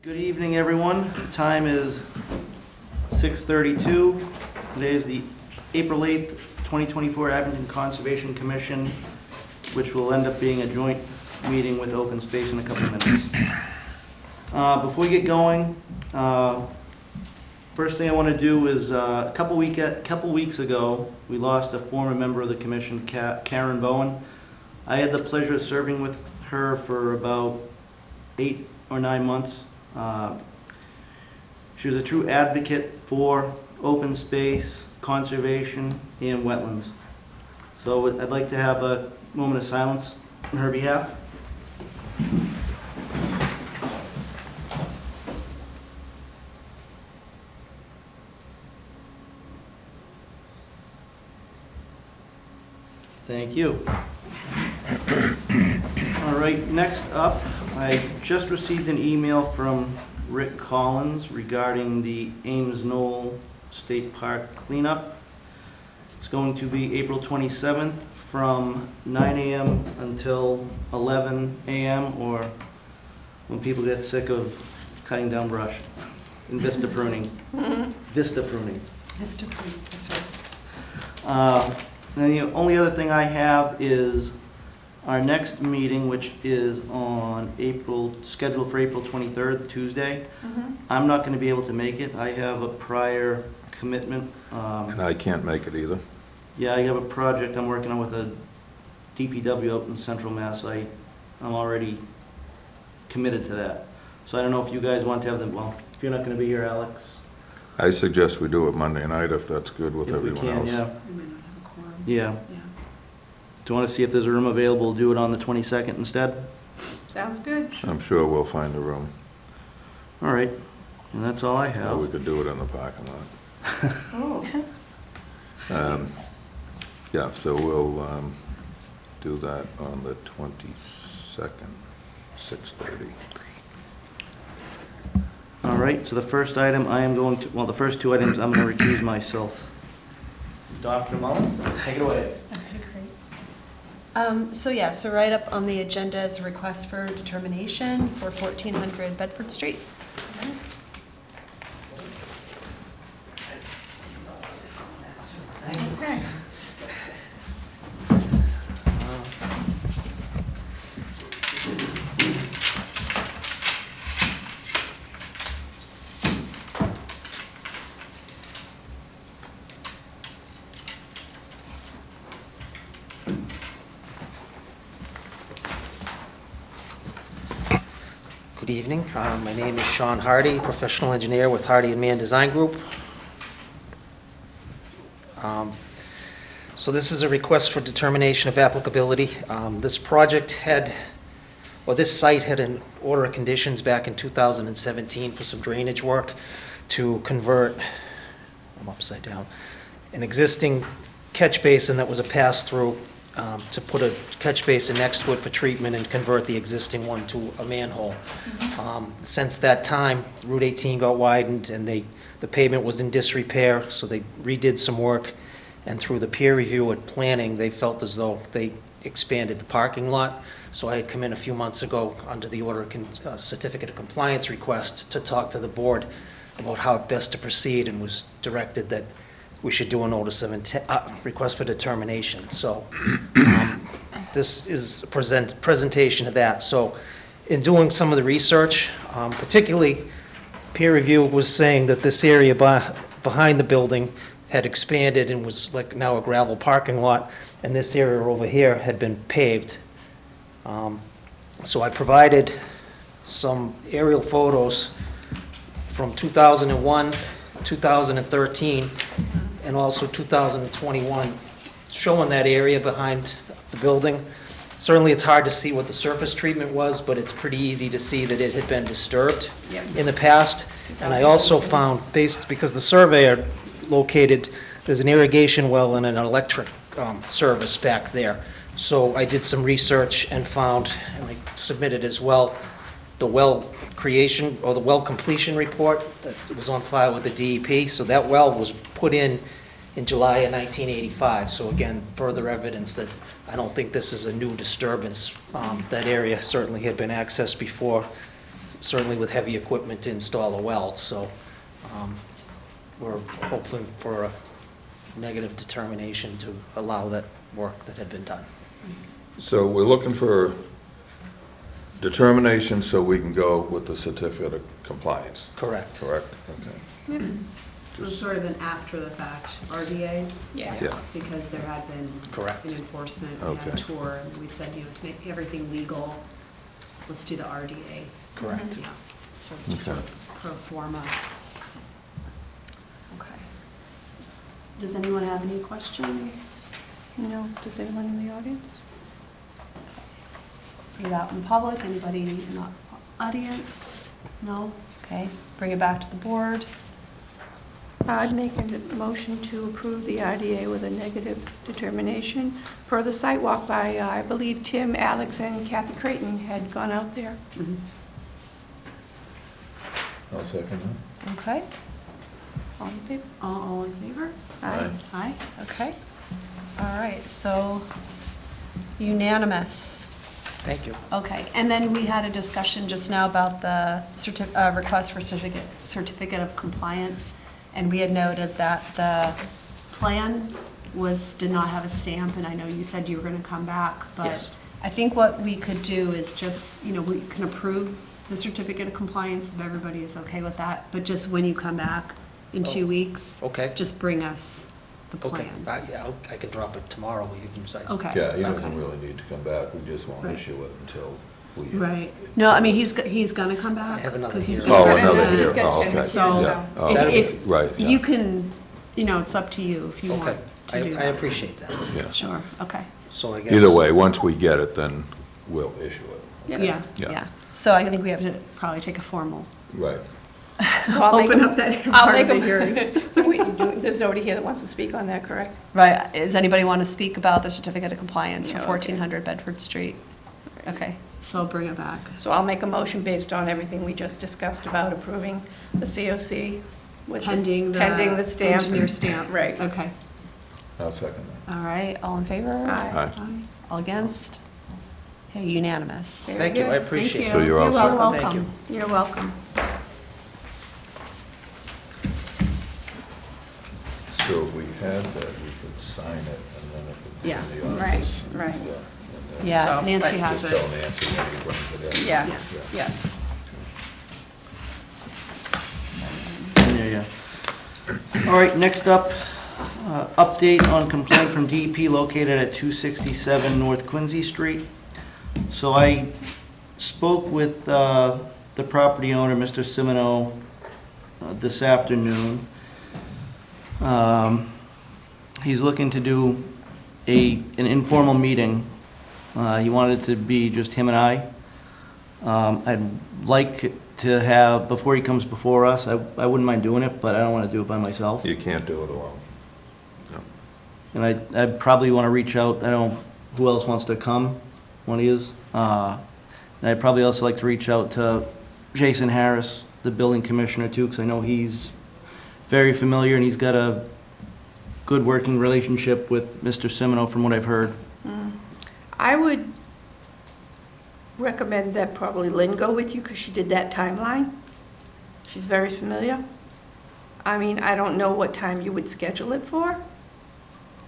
Good evening, everyone. Time is 6:32. Today is the April 8th, 2024 Abington Conservation Commission, which will end up being a joint meeting with Open Space in a couple of minutes. Before we get going, first thing I want to do is, a couple weeks ago, we lost a former member of the commission, Karen Bowen. I had the pleasure of serving with her for about 8 or 9 months. She was a true advocate for open space, conservation, and wetlands. So I'd like to have a moment of silence on her behalf. Thank you. All right, next up, I just received an email from Rick Collins regarding the Ames Knoll State Park cleanup. It's going to be April 27th from 9 a.m. until 11 a.m. or when people get sick of cutting down brush and vista pruning. Vista pruning. Vista pruning, that's right. And the only other thing I have is our next meeting, which is scheduled for April 23rd, Tuesday. I'm not going to be able to make it. I have a prior commitment. And I can't make it either. Yeah, I have a project I'm working on with a DPW out in Central Mass. I'm already committed to that. So I don't know if you guys want to have them, well, if you're not going to be here, Alex. I suggest we do it Monday night if that's good with If we everyone can, else. yeah. We may not have a quorum. Yeah. Yeah. Do you want to see if there's a room available, do it on the 22nd instead? Sounds good. I'm sure we'll find a room. All right, and that's all I Or we have. could do it in the parking lot. Oh. Yeah, so we'll do that on the 22nd, 6:30. All right, so the first item the first two items, I'm going to recuse myself. Dr. Mullen, take it away. Okay, great. So right up on the agenda is a request for determination for 1400 Bedford Street. Okay. Good evening. My name is Sean Hardy, professional engineer with Hardy & Mann Design Group. So this is a request for determination of applicability. This site had an order of conditions back in 2017 for some drainage work to convert, I'm upside down, an existing catch basin that was a pass-through to put a catch basin next to it for treatment and convert the existing one to a manhole. Since that time, Route 18 got widened and the pavement was in disrepair, so they redid some work. And through the peer review at planning, they felt as though they expanded the parking lot. So I had come in a few months ago under the certificate of compliance request to talk to the board about how best to proceed, and was directed that we should do a notice of request for determination. So this is a presentation of that. So in doing some of the research, particularly peer review was saying that this area behind the building had expanded and was like now a gravel parking lot, and this area over here had been paved. So I provided some aerial photos from 2001, 2013, and also 2021, showing that area behind the building. Certainly, it's hard to see what the surface treatment was, but it's pretty easy to see that it had been disturbed Yep. in the past. And I also found, because the surveyor located, there's an irrigation well and an electric service back there. So I did some research and found, and I submitted as well, the well creation, or the well completion report that was on file with the DEP. So that well was put in July of 1985. So again, further evidence that I don't think this is a new disturbance. That area certainly had been accessed before certainly with heavy equipment to install a well, so we're hoping for a negative determination to allow that work that had been done. So we're looking for determination so we can go with the certificate of compliance, Correct. correct? Okay. It was sort of an after-the-fact RDA, Yeah, because there had been Correct. an enforcement, we had a Okay. tour, and we said, to make everything legal, let's do the RDA. Correct. Yeah, so it's just sort Okay. of pro forma. Okay. Does anyone have any questions? No, does anyone in the audience? Are you out in public, anybody in the audience? No? Okay, bring it back to the board. I'd make a motion to approve the RDA with a negative determination. Per the site walk by, I believe Tim, Alex, and Kathy Creighton had gone out there. Mhm. I'll second that. Okay, All in favor? All in favor? Aye. Aye? okay. All right, so unanimous. Thank you. Okay, and then we had a discussion just now about the request for certificate of compliance, and we had noted that the plan did not have a stamp, and I know you said you were gonna come back, but Yes. I think what we could do is just, we can approve the certificate of compliance if everybody is okay with that, but just when you come back in 2 weeks, Okay. just bring us the Okay, plan. yeah, I can drop it tomorrow, you can decide. Okay. Yeah, he okay. doesn't really need to come back, we just won't Right. issue it until we. Right. No, I mean, he's gonna come back. I have another 'cause he's hearing. gonna Oh, another represent- year, He's got oh, 10 okay. years, So, Yeah. Oh, if- okay. if Right, yeah. You can, it's up to you if you want Okay, to do that. I appreciate that. Yeah. Sure, okay. So I guess. Either way, once we get it, then we'll issue it. Yeah, Yeah. yeah. So I think we have to probably take a formal, Right. So I'll make open a- up that I'll part make of the a- hearing. Wait, there's nobody here that wants to speak on that, correct? Right, does anybody want to speak about the certificate of compliance for No, okay. 1400 Bedford Street? Okay, So bring it back. So I'll make a motion based on everything we just discussed about approving the COC with Pending the. pending the stamp. Engineer stamp. Right. Okay. I'll second that. all right, all in favor? Aye. Aye. All against? Okay, unanimous. Very Thank you, I good. appreciate it. So you're all set? welcome. Thank you. You're welcome. So if we had that, we could sign it and then it would be Yeah, in the right, office. right. And then Yeah, So, Nancy but- has Just tell it. Nancy when he brings it in. Yeah, Yeah. yeah. Yeah, yeah. All right, next up, update on complaint from DEP located at 267 North Quincy Street. So I spoke with the property owner, Mr. Simino, this afternoon. He's looking to do an informal meeting. He wanted it to be just him and I. I'd like to have, before he comes before us, I wouldn't mind doing it, but I don't want to do it by myself. You can't do it alone. No. And I'd probably want to reach out, I don't know who else wants to come when he is. And I'd probably also like to reach out to Jason Harris, the building commissioner too, because I know he's very familiar and he's got a good working relationship with Mr. Simino from what I've heard. I would recommend that probably Lynn go with you because she did that timeline. She's very familiar. I mean, I don't know what time you would schedule it for.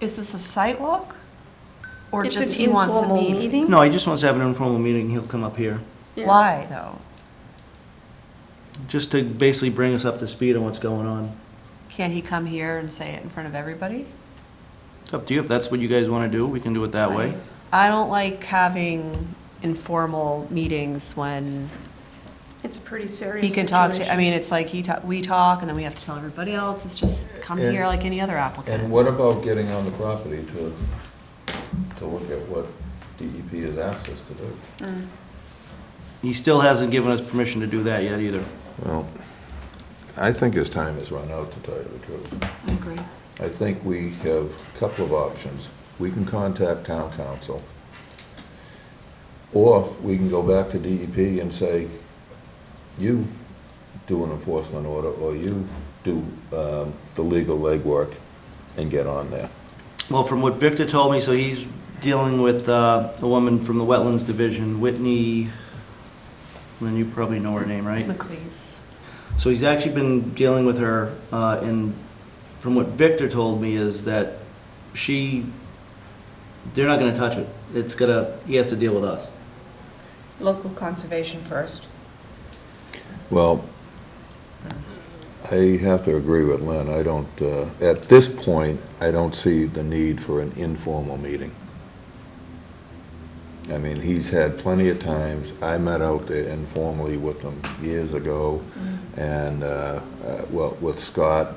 Is this a site walk? Or It's just an he wants a informal meeting? No, he just wants to have an informal meeting, he'll come up here, Yeah. Why, though? just to basically bring us up to speed on what's going on. Can't he come here and say it in front of everybody? It's up to you, if that's what you guys want to do, we can do it that way. I don't like having informal meetings when It's a pretty serious he can talk to, I situation. mean, it's like we talk, and then we have to tell everybody else, it's just come And- here like any other And applicant. what about getting on the property to look at what DEP has asked us to do? Mm. He still hasn't given us permission to do that yet either. Well, I think his time has run out, to tell you the truth. I agree. I think we have a couple of options. We can contact town council, or we can go back to DEP and say, you do an enforcement order, or you do the legal legwork and get on there. Well, from what Victor told me, so he's dealing with the woman from the Wetlands Division, Whitney, and you probably know her name, right? McLeese. So he's actually been dealing with her, and from what Victor told me is that they're not gonna touch it. He has to deal with us. Local conservation first. Well, I have to agree with Lynn. I don't, at this point, I don't see the need for an informal meeting. I mean, he's had plenty of times. I met out there informally with him years ago, and, well, with Scott,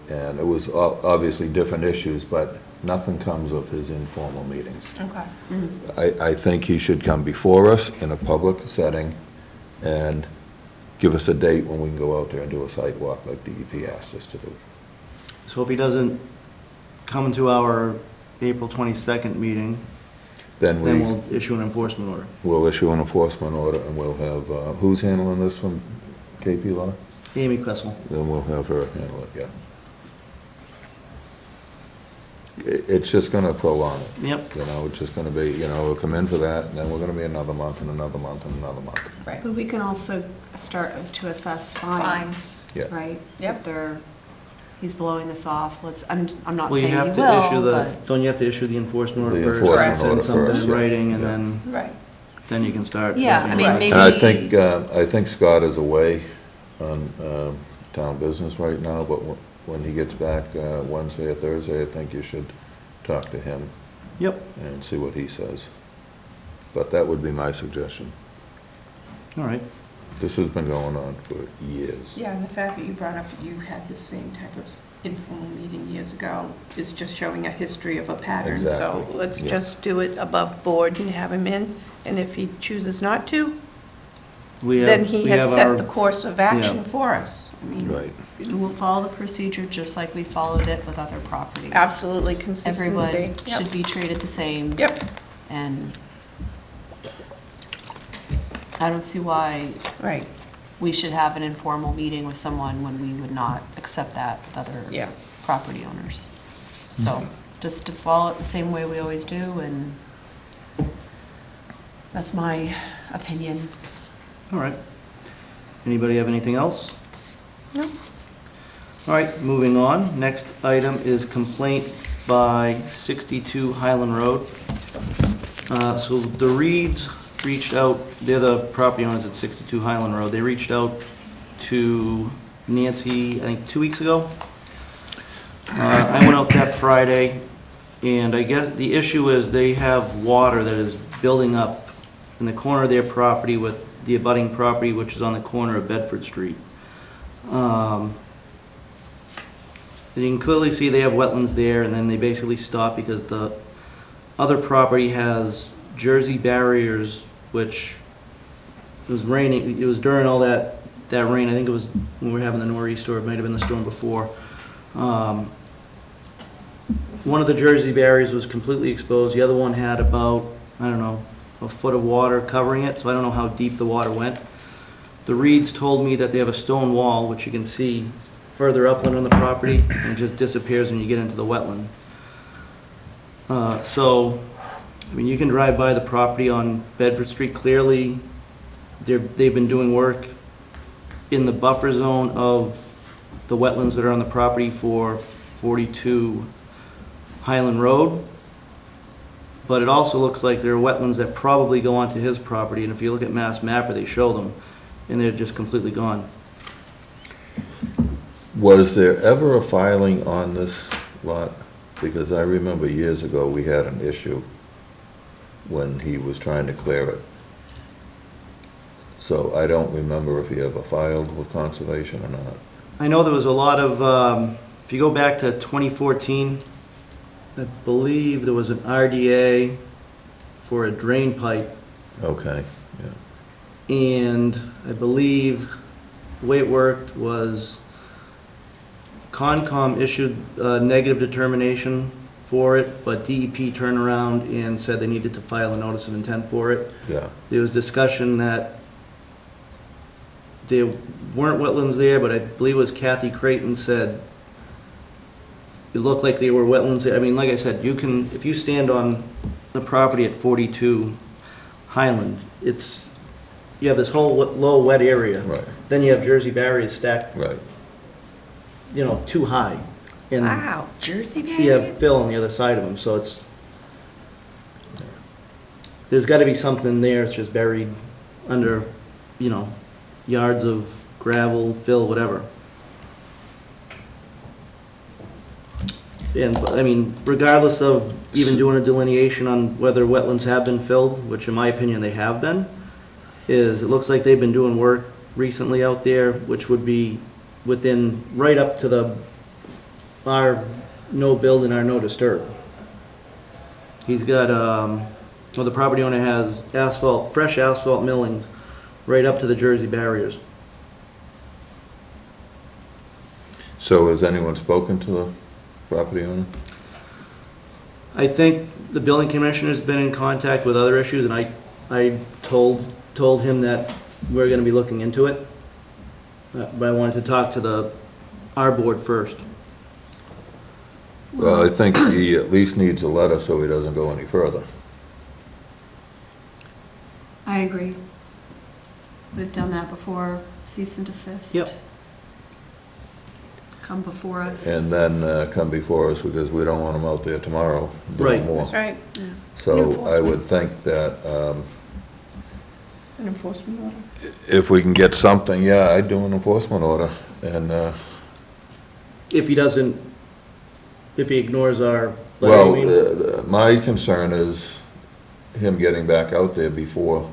and it was obviously different issues, but nothing comes of his informal meetings. Okay. I think he should come before us in a public setting and give us a date when we can go out there and do a site walk like DEP asked us to do. So if he doesn't come to our April 22nd meeting, Then then we'll issue an enforcement order. we'll issue an enforcement order, and we'll have, who's handling this from KP Law? Amy Kessel. Then we'll have her handle it, yeah. It's just gonna prolong it. Yep. You know, it's just gonna be, we'll come in for that, and then we're gonna be another month, and another month, and another month. Right. But we can also start to assess fines, Yeah. right? Yep. If he's blowing us off, I'm not Well, you saying he have to issue will, but. don't you have to issue the enforcement order The first? enforcement and send order something first, in yeah. writing, and Yeah. then you can start. Yeah, I mean, Right. maybe. And I think Scott is away on town business right now, but when he gets back Wednesday or Thursday, I think you should talk to him Yep, and see what he says. But that would be my suggestion. all right. This has been going on for years. Yeah, and the fact that you brought up that you had the same type of informal meeting years ago is just showing a history of a pattern. So Exactly, let's yeah. just do it above board and have him in, and if he chooses not to, We then have, he we has have set our, the course of action Yeah. for us. I mean, Right. We'll follow the procedure just like we followed it with other properties. absolutely consistency. Everyone Yep. should be treated the same. Yep, And I don't see why right, we should have an informal meeting with someone when we would not accept that with other yeah. property owners. So just to follow it the same way we always do, and that's my opinion. all right. Anybody have anything else? No. All right, moving on. Next item is complaint by 62 Highland Road. So the Reeds reached out, they're the property owners at 62 Highland Road. They reached out to Nancy, I think 2 weeks ago. I went out that Friday, and I guess the issue is they have water that is building up in the corner of their property with the abutting property, which is on the corner of Bedford Street. You can clearly see they have wetlands there, and then they basically stop because the other property has Jersey barriers, which it was raining, it was during all that rain, I think it was when we were having the nor'easter, or it might have been the storm before. One of the Jersey barriers was completely exposed, the other one had about, I don't know, a foot of water covering it, so I don't know how deep the water went. The Reeds told me that they have a stone wall, which you can see further upland on the property, and it just disappears when you get into the wetland. So, I mean, you can drive by the property on Bedford Street, clearly, they've been doing work in the buffer zone of the wetlands that are on the property for 42 Highland Road. But it also looks like there are wetlands that probably go onto his property, and if you look at Mass Mapper, they show them, and they're just completely gone. Was there ever a filing on this lot? Because I remember years ago, we had an issue when he was trying to clear it. So I don't remember if he ever filed with conservation or not. I know there was a lot of, if you go back to 2014, I believe there was an RDA for a drain pipe, Okay, yeah. and I believe the way it worked was Concom issued a negative determination for it, but DEP turned around and said they needed to file a notice of intent for it. Yeah, There was discussion that there weren't wetlands there, but I believe it was Kathy Creighton said it looked like they were wetlands there. I mean, like I said, you can, if you stand on the property at 42 Highland, it's you have this whole low wet area. Right, Then you have Jersey barriers stacked, right. too high. And Wow, Jersey you have barriers? fill on the other side of them, so there's gotta be something there, it's just buried under, yards of gravel, fill, whatever. And, I mean, regardless of even doing a delineation on whether wetlands have been filled, which in my opinion they have been, it looks like they've been doing work recently out there, which would be within, right up to our no build and our no disturb. He's got, the property owner has fresh asphalt millings right up to the Jersey barriers. So has anyone spoken to the property owner? I think the building commissioner's been in contact with other issues, and I told him that we're gonna be looking into it. But I wanted to talk to our board first. Well, I think he at least needs a letter so he doesn't go any further. I agree. We've done that before, cease and desist. Yep. Come before us. And then come before us, because we don't want him out there tomorrow doing Right. more. That's right, Yeah. So I would think that an enforcement order. if we can get something, yeah, I'd do an enforcement order. And, If he ignores our well, letter, my concern is him getting back out there before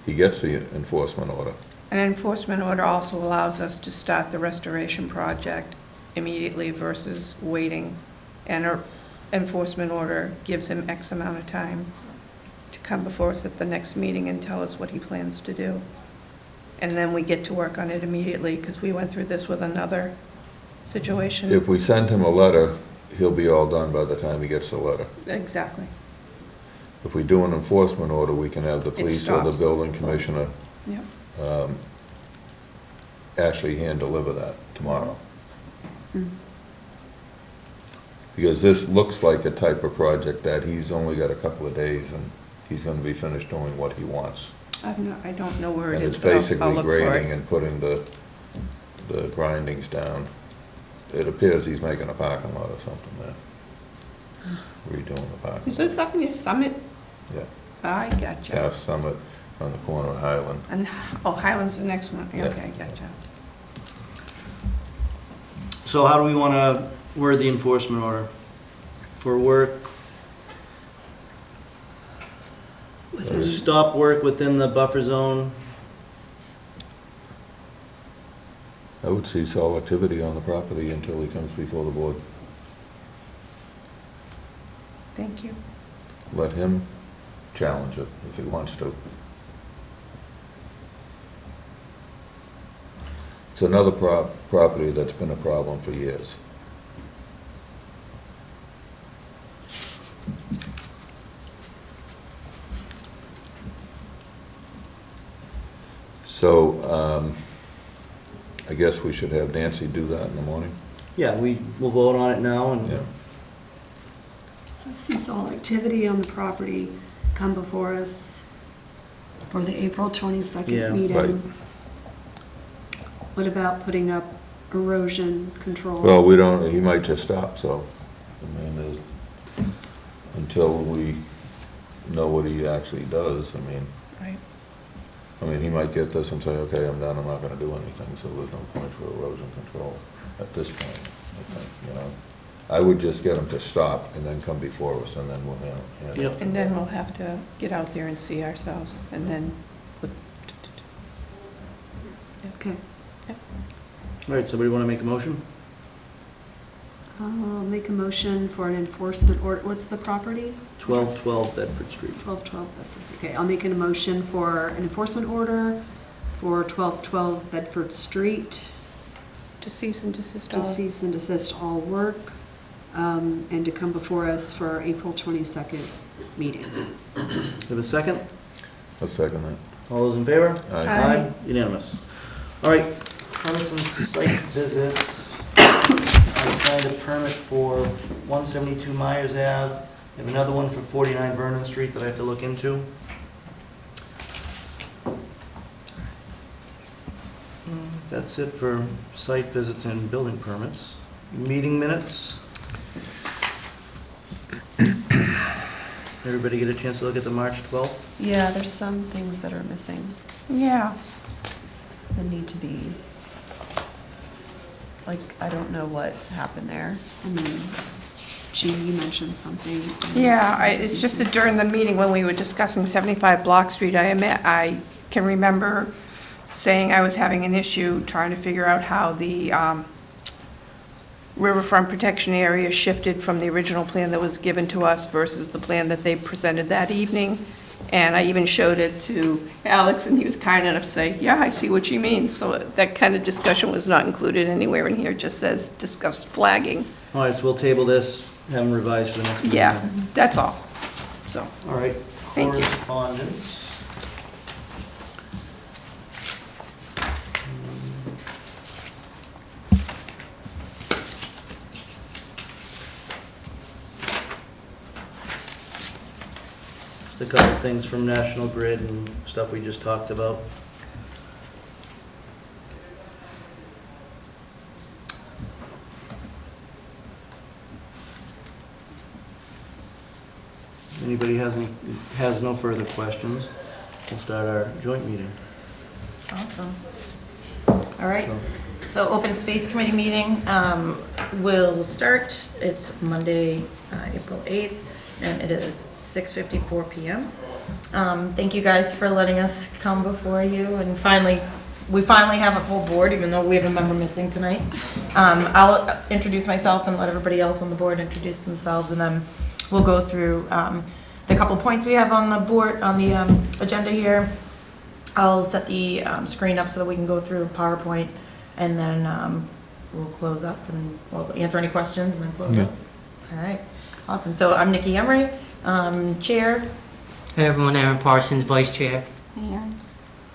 he gets the enforcement order. An enforcement order also allows us to start the restoration project immediately versus waiting. And an enforcement order gives him X amount of time to come before us at the next meeting and tell us what he plans to do. And then we get to work on it immediately, because we went through this with another situation. If we send him a letter, he'll be all done by the time he gets the letter. Exactly. If we do an enforcement order, we can have the police or the stops. building commissioner Yep. actually hand deliver that tomorrow. Mm. Because this looks like a type of project that he's only got a couple of days and he's gonna be finished doing what he wants. I don't know where it And is, it's but I'll basically look for grading it. and putting the grindings down. It appears he's making a parking lot or something there. Redoing the parking Is lot. this up near Summit? Yeah, I gotcha. Gas Summit on the corner of Highland. And, Highland's the next one. Yeah. Okay, gotcha. so how do we wanna word the enforcement order? For work, stop work within the buffer zone, I would cease all activity on the property until he comes before the board. Thank you. Let him challenge it if he wants to. It's another property that's been a problem for years. So, I guess we should have Nancy do that in the morning? yeah, we'll vote on it now, and Yeah. So cease all activity on the property, come before us for the April Yeah. 22nd meeting. Right. What about putting up erosion control? Well, we don't, he might just stop, so, I mean, until we know what he actually does, I mean, Right. he might get this and say, okay, I'm done, I'm not gonna do anything, so there's no point for erosion control at this point, I think, you know? I would just get him to stop and then come before us, and then we'll handle it. Yep. And then we'll have to get out there and see ourselves, and then, Okay. all right, somebody wanna make a motion? I'll make a motion for an enforcement order. What's the property? 1212 Bedford Street. 1212 Bedford. Okay, I'll make a motion for an enforcement order for 1212 Bedford Street to cease and desist to all. cease and desist all work, and to come before us for our April 22nd meeting. Have a second? I'll second that. All those in favor? Aye. Unanimous. All right, permits and site visits. I signed a permit for 172 Myers Ave. I have another one for 49 Vernon Street that I have to look into. That's it for site visits and building permits. Meeting minutes. Everybody get a chance to look at the March 12th? Yeah, there's some things that are missing Yeah. that need to be, like, I don't know what happened there. I mean, Jean, you mentioned something. Yeah, it's just that during the meeting when we were discussing 75 Block Street, I can remember saying I was having an issue trying to figure out how the riverfront protection area shifted from the original plan that was given to us versus the plan that they presented that evening. And I even showed it to Alex, and he was kind enough to say, yeah, I see what you mean. So that kind of discussion was not included anywhere in here, it just says discussed flagging. All right, so we'll table this, have them revised for the next meeting. Yeah, that's all, so. All right, Thank you. correspondence. Just a couple things from National Grid and stuff we just talked about. Anybody has no further questions, we'll start our joint meeting. Awesome. All right, so Open Space Committee meeting will start. It's Monday, April 8th, and it is 6:54 PM. Thank you guys for letting us come before you, and we finally have a full board, even though we have a member missing tonight. I'll introduce myself and let everybody else on the board introduce themselves, and then we'll go through the couple points we have on the board, on the agenda here. I'll set the screen up so that we can go through PowerPoint, and then we'll close up and we'll answer any questions and then close up. All right, awesome. So I'm Nikki Emery, Chair. Hey everyone, Aaron Parsons, Vice Chair.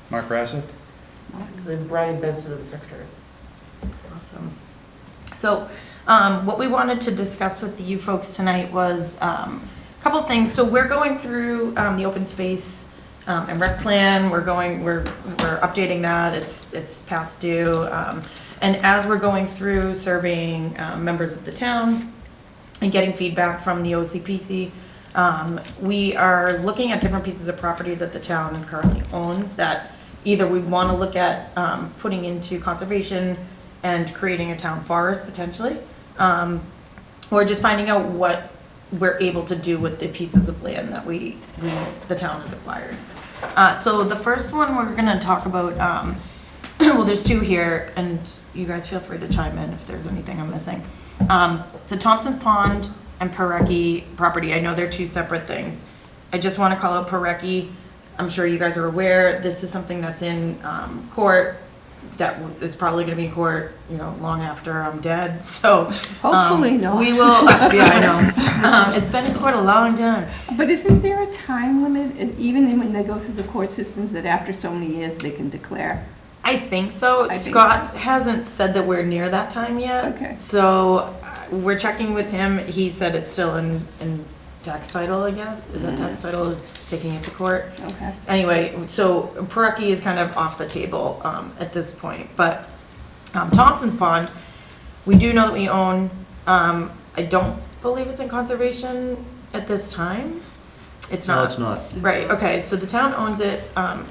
Mark Rassa? And Brian Benson, the Secretary. Awesome. So what we wanted to discuss with you folks tonight was a couple things. So we're going through the open space and rec plan. We're updating that. It's past due. And as we're going through surveying members of the town and getting feedback from the OCPC, we are looking at different pieces of property that the town currently owns that either we want to look at putting into conservation and creating a town forest potentially, or just finding out what we're able to do with the pieces of land that the town has acquired. So the first one we're going to talk about, well, there's two here, and you guys feel free to chime in if there's anything I'm missing. So Thompson's Pond and Parecki property, I know they're two separate things. I just want to call out Parecki. I'm sure you guys are aware, this is something that's in court, that is probably going to be in court, long after I'm dead, so. Hopefully not. We will, yeah, I know. It's been in court a long time. But isn't there a time limit, even when they go through the court systems, that after so many years they can declare? I think so. I think Scott hasn't said that we're near that time yet. Okay. So we're checking with him. He said it's still in tax title, I guess. Is that tax title is taking it to court? Okay. Anyway, so Parecki is kind of off the table at this point. But Thompson's Pond, we do know that we own. I don't believe it's in conservation at this time. It's not. No, it's not. Right, okay, so the town owns it,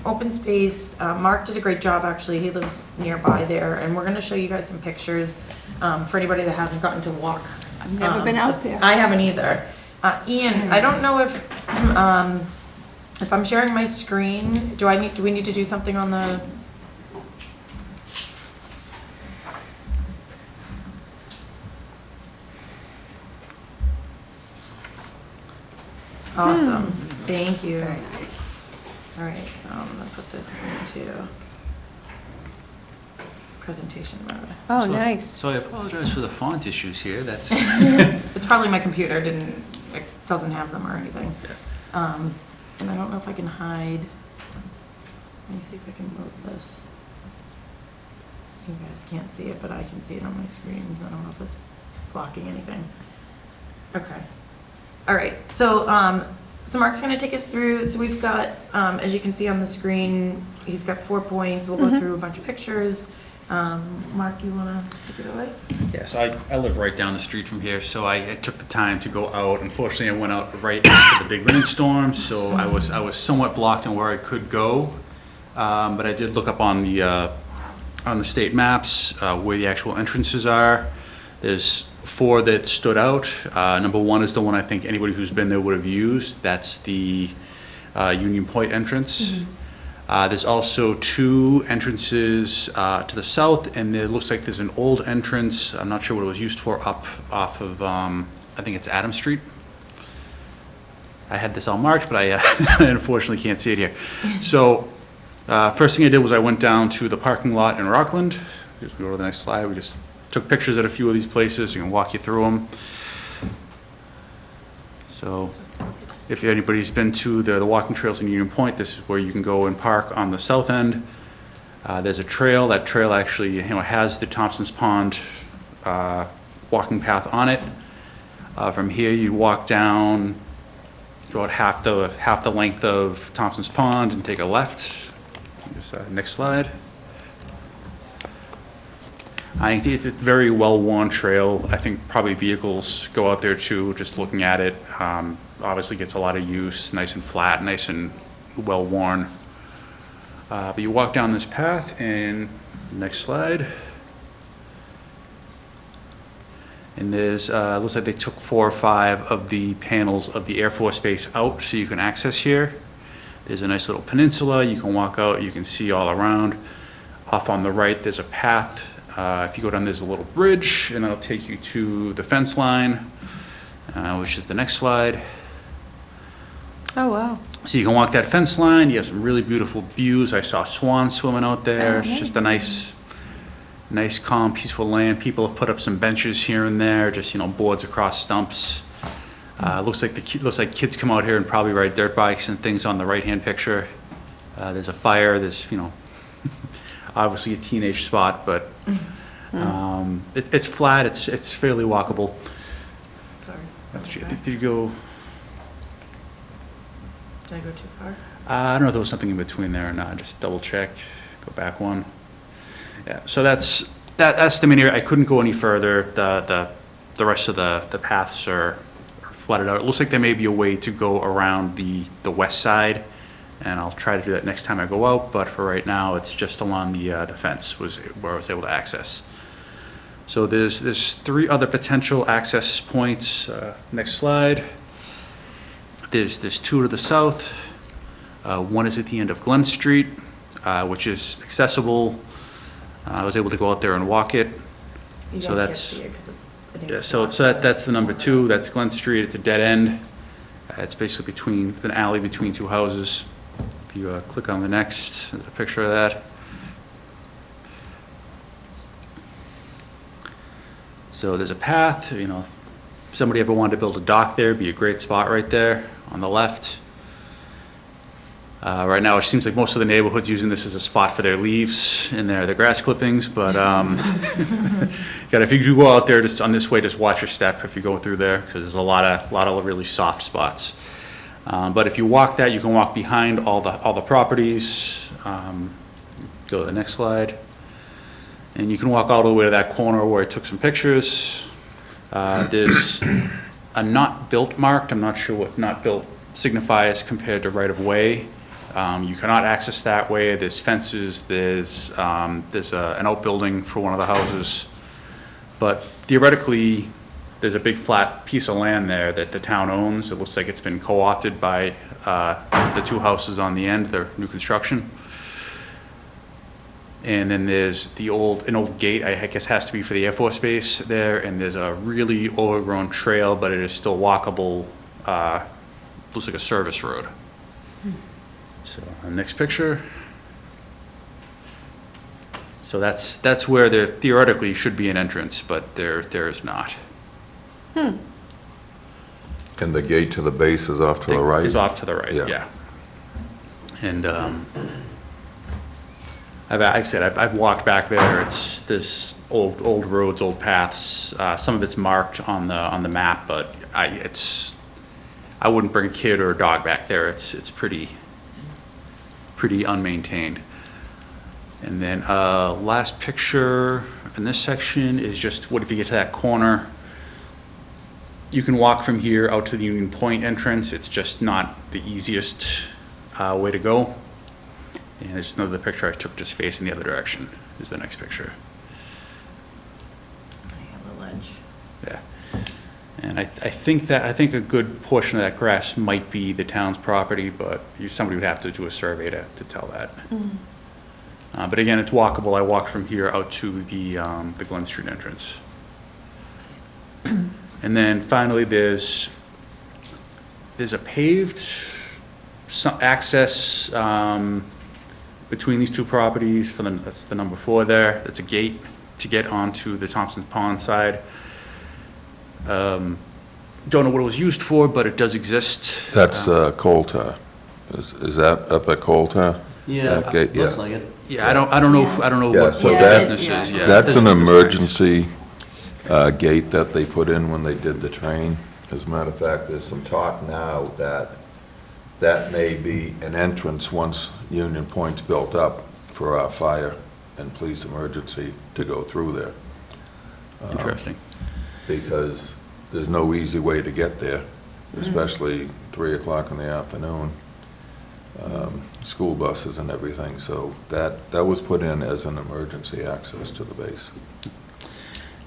open space, Mark did a great job, actually, he lives nearby there, and we're gonna show you guys some pictures, for anybody that hasn't gotten to walk. I've never been out there. I haven't either. Ian, I don't know if I'm sharing my screen, do we need to do something on the? Awesome, thank you. Very nice. All right, so I'm gonna put this into presentation mode. Oh, nice. So I apologize for the font issues here, that's, It's probably my computer it doesn't have them or anything. And I don't know if I can hide. Let me see if I can move this. You guys can't see it, but I can see it on my screen. I don't know if it's blocking anything. Okay. All right, so So Mark's gonna take us through, so we've got, as you can see on the screen, he's got 4 points, we'll go through a bunch of pictures. Mark, you wanna take it away? Yeah, so I live right down the street from here, so I took the time to go out. Unfortunately, I went out right after the big rainstorm, so I was somewhat blocked on where I could go. But I did look up on the state maps where the actual entrances are. There's 4 that stood out. Number 1 is the one I think anybody who's been there would have used. That's the Union Point entrance. There's also 2 entrances to the south, and it looks like there's an old entrance, I'm not sure what it was used for, up off of, I think it's Adam Street. I had this all marked, but I unfortunately can't see it here. So, first thing I did was I went down to the parking lot in Rockland. Just go to the next slide. We just took pictures at a few of these places. I can walk you through them. So, if anybody's been to the walking trails in Union Point, this is where you can go and park on the south end. There's a trail. That trail actually, has the Thompson's Pond walking path on it. From here, you walk down about half the length of Thompson's Pond and take a left. Next slide. I think it's a very well-worn trail. I think probably vehicles go out there too, just looking at it. Obviously gets a lot of use, nice and flat, nice and well-worn. But you walk down this path, and next slide. And there's, looks like they took 4 or 5 of the panels of the Air Force Base out so you can access here. There's a nice little peninsula. You can walk out, you can see all around. Off on the right, there's a path. If you go down, there's a little bridge, and that'll take you to the fence line, which is the next slide. Oh, wow. So you can walk that fence line. You have some really beautiful views. I saw swans swimming out there. It's just a nice, calm, peaceful land. People have put up some benches here and there, just, boards across stumps. Looks like kids come out here and probably ride dirt bikes and things on the right-hand picture. There's a fire. There's, obviously a teenage spot, but it's flat. It's fairly walkable. Sorry. Did you go? Did I go too far? I don't know if there was something in between there or not. Just double check. Go back one. Yeah. So that's the main area. I couldn't go any further. The rest of the paths are flooded out. It looks like there may be a way to go around the west side, and I'll try to do that next time I go out. But for right now, it's just along the fence was where I was able to access. So there's 3 other potential access points. Next slide. There's 2 to the south. One is at the end of Glen Street, which is accessible. I was able to go out there and walk it. You So guys that's- can't see it 'cause I think Yeah, it's so blocked. that's the number 2. That's Glen Street. It's a dead end. It's basically an alley between 2 houses. If you click on the next, there's a picture of that. So there's a path, if somebody ever wanted to build a dock there, it'd be a great spot right there on the left. Right now, it seems like most of the neighborhood's using this as a spot for their leaves and their grass clippings, but if you do go out there, just on this way, just watch your step if you go through there, because there's a lot of really soft spots. But if you walk that, you can walk behind all the properties. Go to the next slide. And you can walk all the way to that corner where I took some pictures. There's a not built marked. I'm not sure what not built signifies compared to right of way. You cannot access that way. There's fences. There's an outbuilding for one of the houses. But theoretically, there's a big flat piece of land there that the town owns. It looks like it's been co-opted by the 2 houses on the end, their new construction. And then there's an old gate, I guess has to be for the Air Force Base there, and there's a really overgrown trail, but it is still walkable, looks like a service road. So, next picture. So that's where there theoretically should be an entrance, but there is not. And the gate to the base is off to the right? Is off to the right, Yeah. yeah. And, like I said, I've walked back there. It's this old roads, old paths. Some of it's marked on the map, but I wouldn't bring a kid or a dog back there. It's pretty unmaintained. And then last picture in this section is just what if you get to that corner. You can walk from here out to the Union Point entrance. It's just not the easiest way to go. And there's another picture I took just facing the other direction is the next picture. I have the ledge. Yeah. And I think a good portion of that grass might be the town's property, but somebody would have to do a survey to tell that. But again, it's walkable. I walked from here out to the Glen Street entrance. And then finally, there's a paved access between these two properties that's the number 4 there. That's a gate to get onto the Thompson's Pond side. Don't know what it was used for, but it does exist. That's Colta. Is that up at Colta? Yeah, That gate, looks yeah. like it. Yeah, I don't know Yeah, what so the that- business is, yeah. That's an This is nice. emergency gate that they put in when they did the train. As a matter of fact, there's some talk now that may be an entrance once Union Point's built up for our fire and police emergency to go through there. Interesting. Because there's no easy way to get there, especially 3 o'clock in the afternoon. School buses and everything, so that was put in as an emergency access to the base.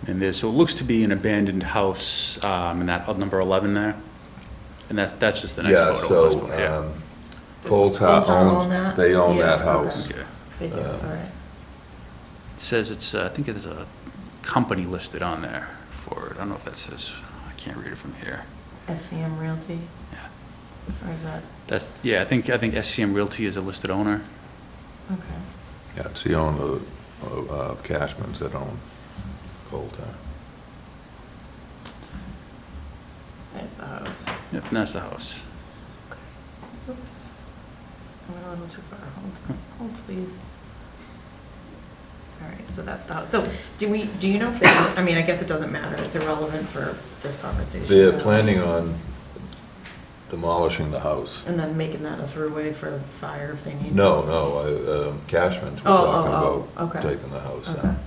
And so it looks to be an abandoned house in that number 11 there. And that's just the next Yeah, photo. Last so, photo, yeah. Does Colta own owns, that? they own Yeah, that okay. house. Okay. They do, all right. It says it's, I think there's a company listed on there for it. I don't know if that says, I can't read it from here. SCM Realty, Yeah. or is that? I think SCM Realty is a listed owner. Okay. Yeah, it's the owner of Cashman's that own Colta. There's the house. Yep, and that's the house. Oops. I went a little too far. Hold, please. All right, so that's the house. So do you know if they, I mean, I guess it doesn't matter. It's irrelevant for this conversation. They're planning on demolishing the house. And then making that a throughway for fire if they need. No, Cashman's were Oh, talking oh, oh, about okay. taking the house Okay. down.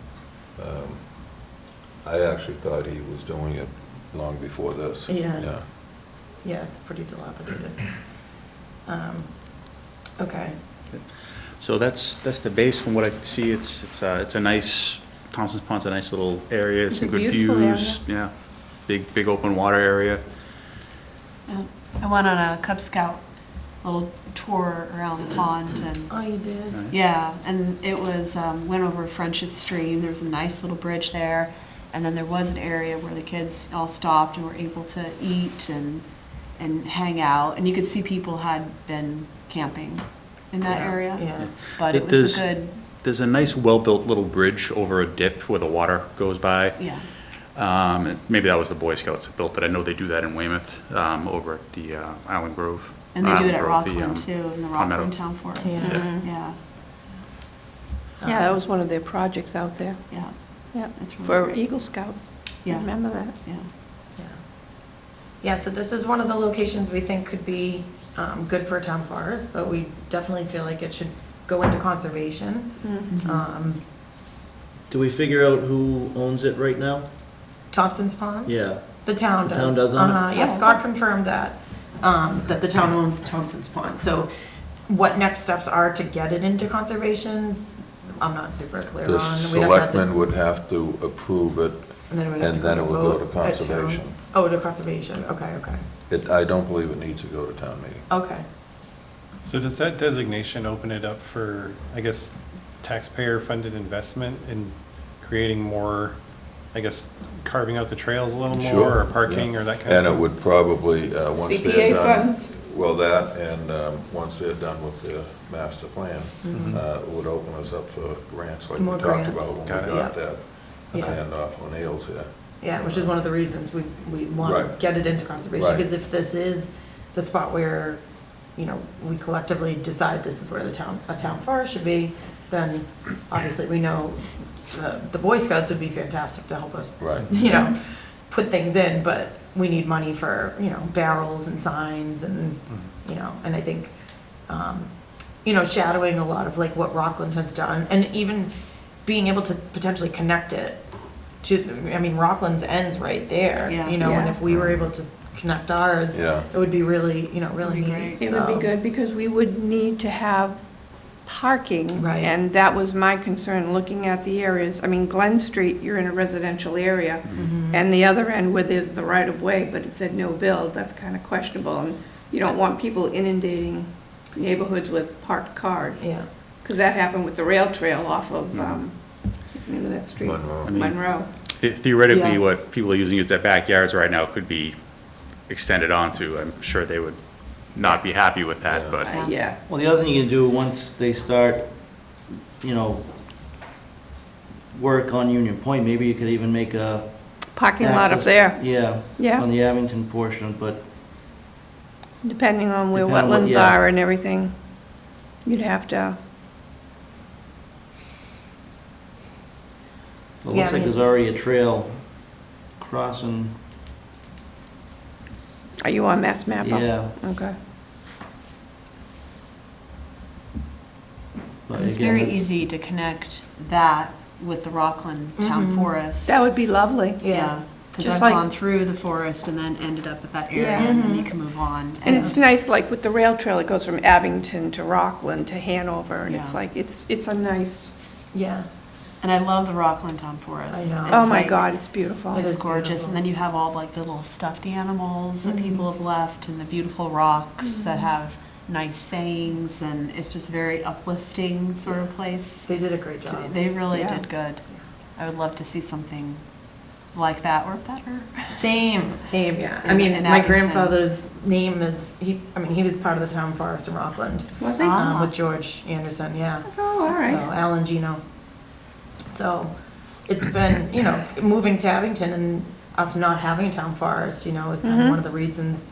I actually thought he was doing it long before this. Yeah. Yeah, it's pretty dilapidated. Okay. So that's the base from what I can see. It's a nice, Thompson's Pond's a nice little area, It's some a good beautiful views. Yeah, big open water area. Yeah. I went on a Cub Scout little tour around the pond and, Oh, you did? Right. yeah, and it was, went over French's Stream. There's a nice little bridge there. And then there was an area where the kids all stopped and were able to eat and hang out. And you could see people had been camping in that Yeah, area. yeah. But it was There's- a good, There's a nice, well-built little bridge over a dip where the water goes by. yeah. Maybe that was the Boy Scouts that built it. I know they do that in Weymouth, over at the Island Grove. And they do it at Grove, the, Rockland too, in the Palmetto. Rockland Town Forest. Yeah. Yeah, Yeah, that was one of their projects out there. yeah, Yeah, That's really for great. Eagle Scout. yeah, Remember that? yeah. Yeah. Yeah, so this is one of the locations we think could be good for a town forest, but we definitely feel like it should go into conservation. Do we figure out who owns it right now? Thompson's Pond? Yeah. The town The does. town does own it? Yep, Oh, Scott okay. confirmed that, that the town owns Thompson's Pond. So what next steps are to get it into conservation, I'm not super clear on. The We'd have to have to- selectmen would have to approve it, And then we'd have and to then it would go to vote at town. conservation. Oh, to conservation, okay, I don't believe it needs to go to town meeting. okay. So does that designation open it up for, I guess, taxpayer-funded investment in creating more, I guess, carving out the trails a little Sure, more, or parking, or that kind of And thing? it would probably, once they're CPA done. funds. Well, that, and once they're done with their master plan, it would open us up for grants like we More talked grants. about when Got we it. got that Yeah. land off O'Neill's here. Yeah, which is one of the reasons we want to Right. get it into conservation, Right. because if this is the spot where, you know, we collectively decide this is where a town forest should be, then obviously we know the Boy Scouts would be fantastic to help us, Right. you know, put things in, but we need money for, you know, barrels and signs and, you know, and I think, you know, shadowing a lot of like what Rockland has done, and even being able to potentially connect it to, I mean, Rockland's ends right there, Yeah. you know, and Yeah. if we were able to connect ours, Yeah. it would be really, you know, really Would be neat. great. It would be So- good, because we would need to have parking. Right. And that was my concern, looking at the areas. I mean, Glen Street, you're in a residential area, and the other end where there's the right-of-way, but it said no build, that's kind of questionable. And you don't want people inundating neighborhoods with parked cars. Yeah. Because that happened with the rail trail off of, what's the name of that street? Monroe. I mean, Monroe. Theoretically, Yeah. what people are using as their backyards right now could be extended onto. I'm sure they would not be happy with that, Yeah. but Yeah, Well, the other thing you can do, once they start, you know, work on Union Point, maybe you could even make a. parking lot up access- there, Yeah. Yeah. On the Abington portion, but depending on where Depending on what- wetlands yeah. are and everything. You'd have to, it Yeah, looks I like mean- there's already a trail crossing, are you on Mass Mappa? yeah. Okay. But It's again, very it's- easy to connect that with the Rockland Town Forest. That would be lovely. Yeah, because Just I've like- gone through the forest and then ended up at that area, Yeah. and then you can move on. And it's nice, like with the rail trail, it goes from Abington to Rockland to Hanover, and it's Yeah. like, it's a nice, Yeah. And I love the Rockland Town Forest. I know. It's oh my like- God, it's beautiful. It It's is gorgeous, beautiful. and then you have all like the little stuffed animals that Mhm. people have left, and the beautiful rocks that have nice sayings, and it's just very uplifting sort of place. They did a great job. They really Yeah. did good. I would love to see something like that or better. Same, yeah. I In- mean, in my Abington. grandfather's name is, he was part of the town forest in Rockland, Was he? Ah. with George Anderson, yeah. Oh, all So, right. Alan Gino. So, it's been, you know, moving to Abington and us not having a town forest, you know, is kind of Mhm. one of the reasons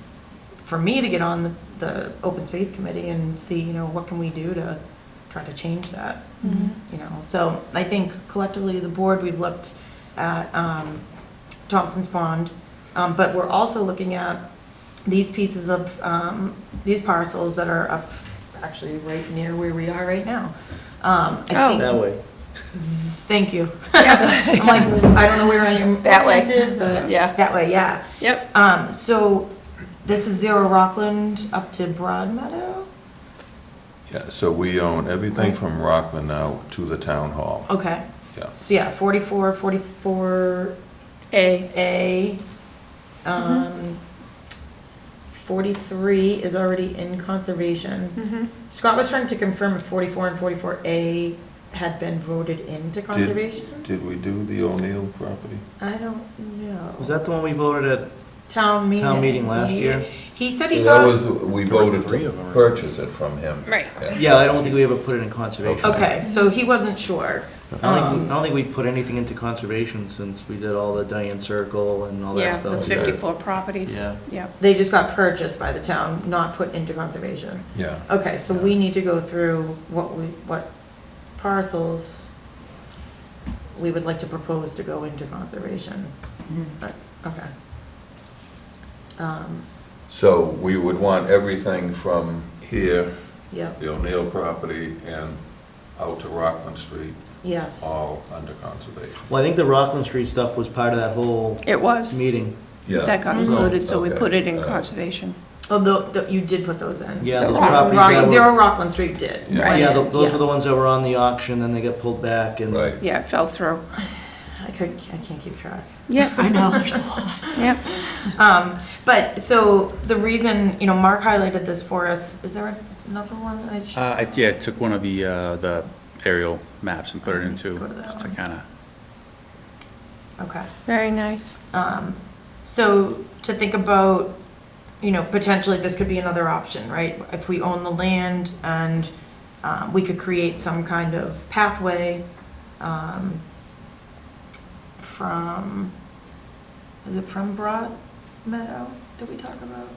for me to get on the open space committee and see, you know, what can we do to try to change that, you know? So, I think collectively as a board, we've looked at, Thompson's Pond, but we're also looking at these pieces of, these parcels that are up, actually right near where we are right now. I Oh. think, That way. thank you. I'm like, I don't know where I am. That way. oriented, but Yeah. That way, yeah. Yep. So this is Zero Rockland up to Broadmeadow? Yeah, so we own everything from Rockland now to the town hall. Okay. Yeah. So yeah, 44A, A, 43 is already in conservation. mhm. Scott was trying to confirm if 44 and 44A had been voted into conservation. Did we do the O'Neill property? I don't know. Was that the one we voted at? Town meeting? last year? He said he That thought. was, we voted Three to of them or purchase it from him. Right. Yeah, I don't think we ever put it in conservation. Okay, so he wasn't sure. I don't think we put anything into conservation since we did all the Diane Circle and all that Yeah, the stuff. 54 properties. Yeah. Yep. They just got purchased by the town, not put into conservation. Yeah. Okay, so we need to go through what parcels we would like to propose to go into conservation. But, okay. So we would want everything from here, Yep, the O'Neill property, and out to Rockland Street, yes. all under conservation. Well, I think the Rockland Street stuff was part of that whole It was. meeting. Yeah. That got included, so we Okay. put it in Uh, conservation. Oh, you did put those in? Yeah, The those Rockland properties that Rock, were- Zero Rockland Street did. Yeah. Went Yeah, in, those were the yes. ones that were on the auction, then they got pulled back and. Right. Yeah, it fell through. I can't keep track. Yep, I know, there's a lot. yep. But, so, the reason, you know, Mark highlighted this for us, is there another one that I should? Yeah, I took one of the aerial maps and put it into, Go to that just to one. kind of. Okay. Very nice. So to think about, you know, potentially this could be another option, right? If we own the land and we could create some kind of pathway from, is it from Broad Meadow? Did we talk about?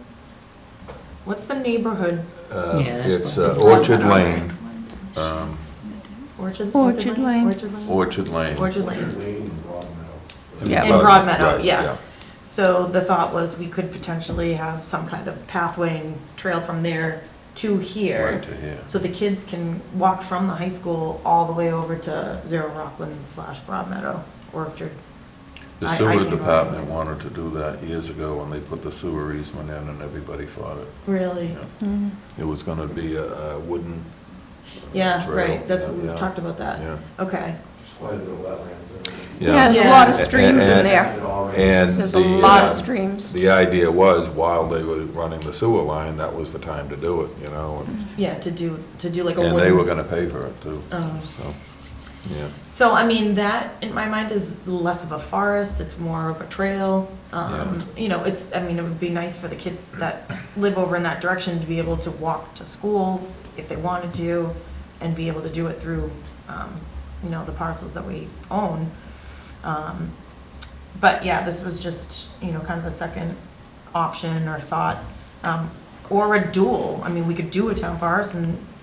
What's the neighborhood? Yeah, that's It's what- Orchard Lane, Orchard? Orchard Lane. Orchard Lane? Orchard Lane. Orchard Lane. Yeah. In Broad Meadow, Right, yes. So the thought was we could potentially have some kind of pathway and trail from there to here. Right to here. So the kids can walk from the high school all the way over to Zero Rockland / Broad Meadow, Orchard. The I sewer came up department with- wanted to do that years ago when they put the sewer easement in and everybody fought it. Really? Yeah. It was gonna be a wooden. Yeah, trail. right, that's, we've Yeah. talked about that. Yeah. Okay. Yeah, there's a Yeah. lot of streams in And- there. And There's a the, lot of uh, streams. the idea was, while they were running the sewer line, that was the time to do it, you know, Yeah, to do like a and wooden. they were gonna pay for it too, Oh. so, yeah. So, I mean, that, in my mind, is less of a forest, it's more of a trail. You know, it's, I mean, it would be nice for the kids that live over in that direction to be able to walk to school if they wanted to, and be able to do it through, you know, the parcels that we own. But yeah, this was just, you know, kind of a second option or thought, or a dual. I mean, we could do a town forest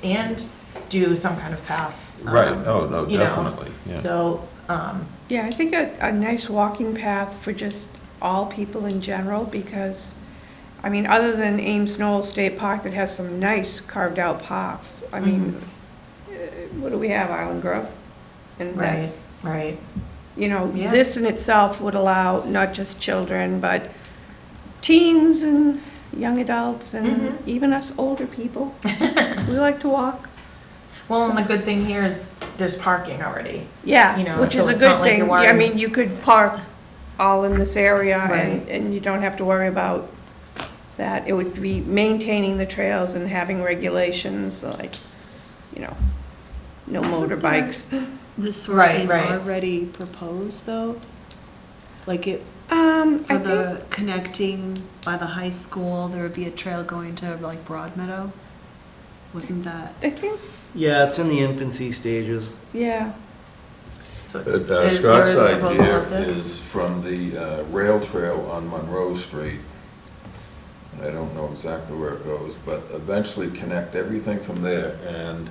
and do some kind of path. Right, oh, no, you know. definitely, yeah. So, Yeah, I think a nice walking path for just all people in general, because, I mean, other than Ames Knoll State Park that has some nice carved out paths, I mean, what do we have, Island Grove? And right, that's, right. you know, Yeah. this in itself would allow not just children, but teens and young adults and even us older people. We like to walk. Well, and the good thing here is there's parking already. Yeah, You know, which so is a it's good not like thing. you're I worried. mean, you could park all in this area Right. and you don't have to worry about that. It would be maintaining the trails and having regulations like, you know, no motorbikes. This sort Right, of thing right. already proposed, though? Like it, I for think, the connecting by the high school, there would be a trail going to like Broad Meadow? Wasn't that? I think, Yeah, it's in the infancy stages. yeah. So it's, But, there Scott's is a proposal idea out there. is from the rail trail on Monroe Street. I don't know exactly where it goes, but eventually connect everything from there and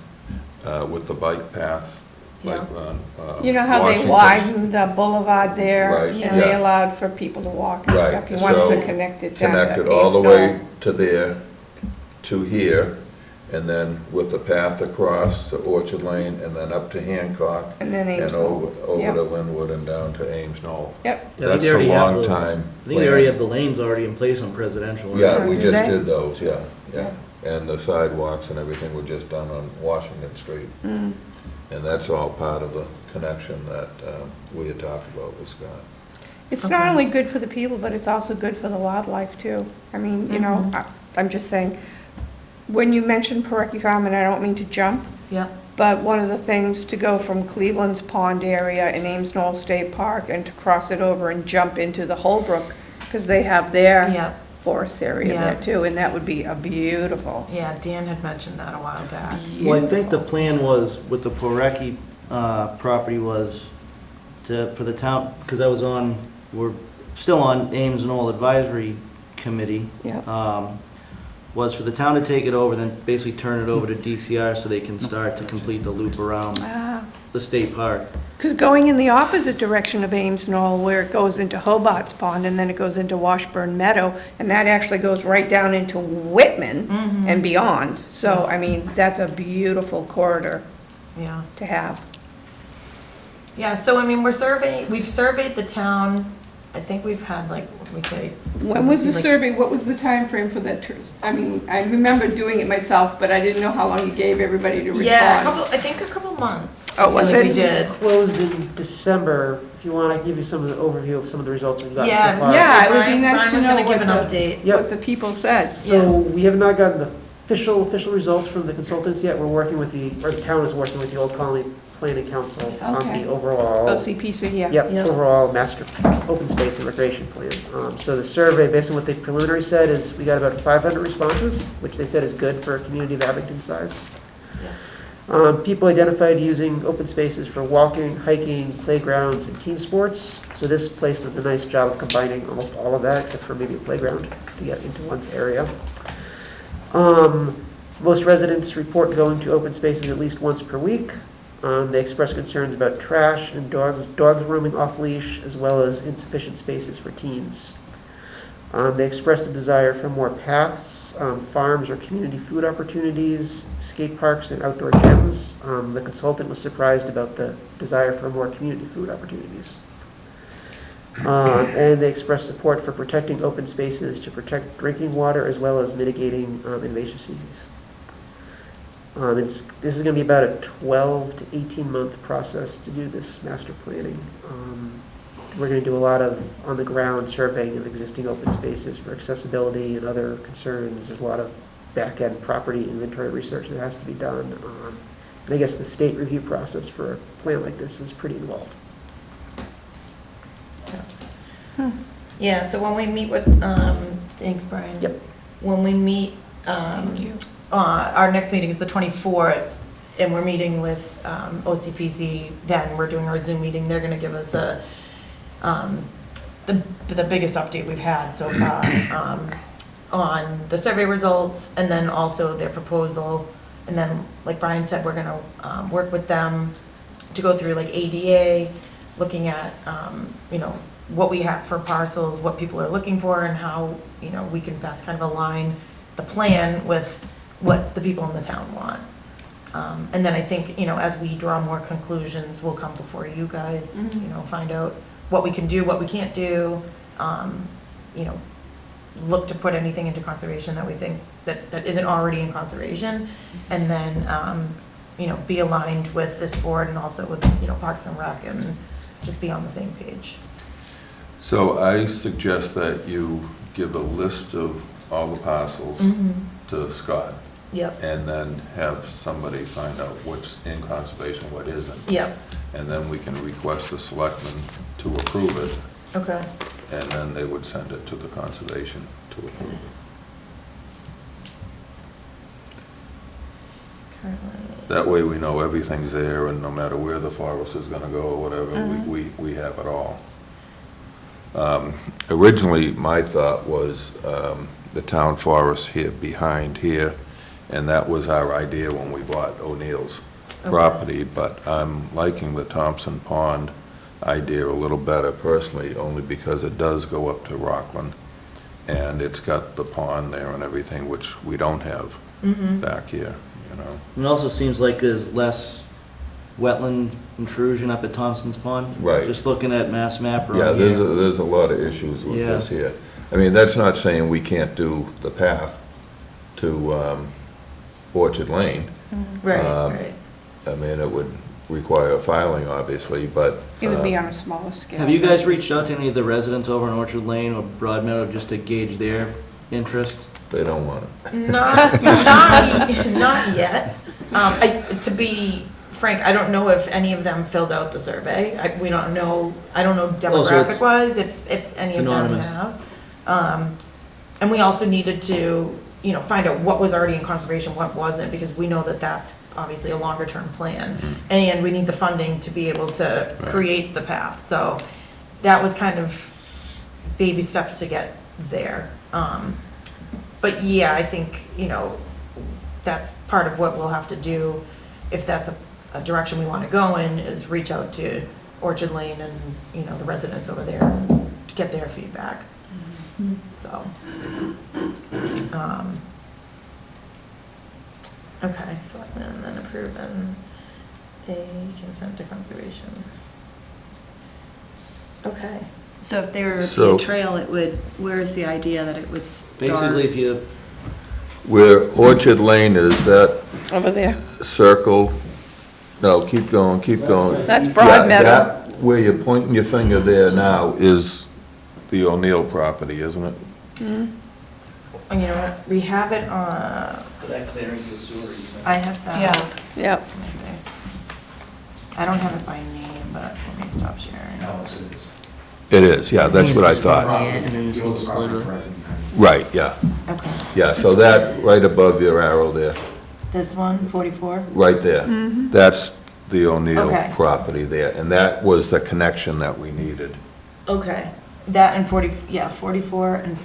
with the bike paths, like on You know how they Washington. widened the boulevard there? Right, And they yeah. allowed for people to walk and Right, stuff? He wants so to connect it down to Connect it all the Ames way Knoll. to there, to here, and then with the path across to Orchard Lane, and then up to Hancock, And then and Ames over, Knoll. over Yep. to Linwood and down to Ames Knoll. Yep. Yeah, I think That's they a already have long the- time. I think they already plan. have the lanes already in place on Presidential. Yeah, we Do just they? did those, yeah, yeah. And the sidewalks and everything were just done on Washington Street. Mm. And that's all part of the connection that we had talked about with Scott. It's not only good for the people, but it's also good for the wildlife too. I mean, you know, I'm just saying, when you mentioned Parecki Farm, and I don't mean to jump, Yeah, but one of the things to go from Cleveland's Pond area and Ames Knoll State Park and to cross it over and jump into the Holbrook, because they have their yeah, forest area Yeah. there too, and that would be a beautiful. yeah, Dan had mentioned that a while back. Well, I think the plan was, with the Porecki property was for the town, because I was on, we're still on Ames Knoll Advisory Committee. Yeah. Was for the town to take it over, then basically turn it over to DCR so they can start to complete the loop around the state park. Because going in the opposite direction of Ames Knoll, where it goes into Hobart's Pond and then it goes into Washburn Meadow, and that actually goes right down into Whitman and beyond. So, I mean, that's a beautiful corridor Yeah. to have. Yeah, so I mean, we've surveyed the town. I think we've had like, what do we say? When was the Like- survey, what was the time frame for that? I mean, I remember doing it myself, but I didn't know how long you gave everybody to respond. Yeah, I think a couple months. Oh, I feel was like it? We did. Closed in December. If you want, I can give you some of the overview of some of the results we've gotten Yeah, so far. Yeah, it would be Brian- nice Brian to was know gonna give an what update. Yep. what the people said. So we have not gotten the official results from the consultants yet. We're working with the town is working with the Old Colony Planning Council on Okay. the overall. OCPC, yeah. Yep, Yep. overall master open space and recreation plan. So the survey, based on what they preliminary said, is we got about 500 responses, which they said is good for a community of Abington size. People identified using open spaces for walking, hiking, playgrounds, and team sports. So this place does a nice job of combining almost all of that, except for maybe a playground to get into one's area. Most residents report going to open spaces at least once per week. They express concerns about trash and dogs roaming off leash, as well as insufficient spaces for teens. They expressed a desire for more paths, farms or community food opportunities, skate parks and outdoor gyms. The consultant was surprised about the desire for more community food opportunities. And they expressed support for protecting open spaces to protect drinking water as well as mitigating invasive species. This is going to be about a 12 to 18-month process to do this master planning. We're going to do a lot of on-the-ground surveying of existing open spaces for accessibility and other concerns. There's a lot of back-end property inventory research that has to be done. And I guess the state review process for a plan like this is pretty involved. Yeah, so when we meet with, thanks, Brian. Yep. When we meet, our next meeting is the 24th, and we're meeting with OCPC, then we're doing our Zoom meeting. They're gonna give us the biggest update we've had so far on the survey results, and then also their proposal. And then, like Brian said, we're gonna work with them to go through like ADA, looking at, what we have for parcels, what people are looking for, and how, we can best kind of align the plan with what the people in the town want. And then I think, as we draw more conclusions, we'll come before you guys, find out what we can do, what we can't do, look to put anything into conservation that we think that isn't already in conservation, and then, be aligned with this board and also with, Parks and Rec, and just be on the same page. So I suggest that you give a list of all the parcels to Scott. Yep. And then have somebody find out what's in conservation, what isn't. Yep. And then we can request the selectmen to approve it, Okay. and then they would send it to the conservation to approve it. Currently. That way we know everything's there, and no matter where the forest is gonna go or whatever, we have it all. Originally, my thought was the town forest here, behind here, and that was our idea when we bought O'Neill's property, but I'm liking the Thompson Pond idea a little better personally, only because it does go up to Rockland, and it's got the pond there and everything, which we don't have back here, It also seems like there's less wetland intrusion up at Thompson's Pond. Right. Just looking at Mass Map right Yeah, here. there's a lot of issues with this here. I mean, that's not saying we can't do the path to Orchard Lane. Right, right. I mean, it would require filing, obviously, but. It would be on a smaller scale. Have you guys reached out to any of the residents over in Orchard Lane or Broadmeadow just to gauge their interest? They don't want it. Not yet. To be frank, I don't know if any of them filled out the survey. I don't know demographic-wise if any of them anonymous. have. And we also needed to, find out what was already in conservation, what wasn't, because we know that that's obviously a longer-term plan. And we need the funding to be able to create the path. So that was kind of baby steps to get there. But yeah, I think, that's part of what we'll have to do, if that's a direction we want to go in, is reach out to Orchard Lane and, the residents over there to get their feedback. So, okay, so and then approve and a consent to conservation. Okay. So if there were to be So- a trail, where's the idea that it would start? Basically, if you, Where Orchard Lane is, that Over there. circle, no, keep going, keep going. That's Yeah, Broadmeadow. that, where you're pointing your finger there now is the O'Neill property, isn't it? And you know what, we have it on, that clearing to the sewer, I have that. Yeah. Yep. Let me see. I don't have it by name, but let me stop sharing. It is, yeah, that's what I thought. Yeah, and then this little sliver. Right, yeah, Okay, yeah, so that, right above your arrow there, this one, 44? right there, that's the O'Neill Okay. property there, and that was the connection that we needed. Okay, that and 44 and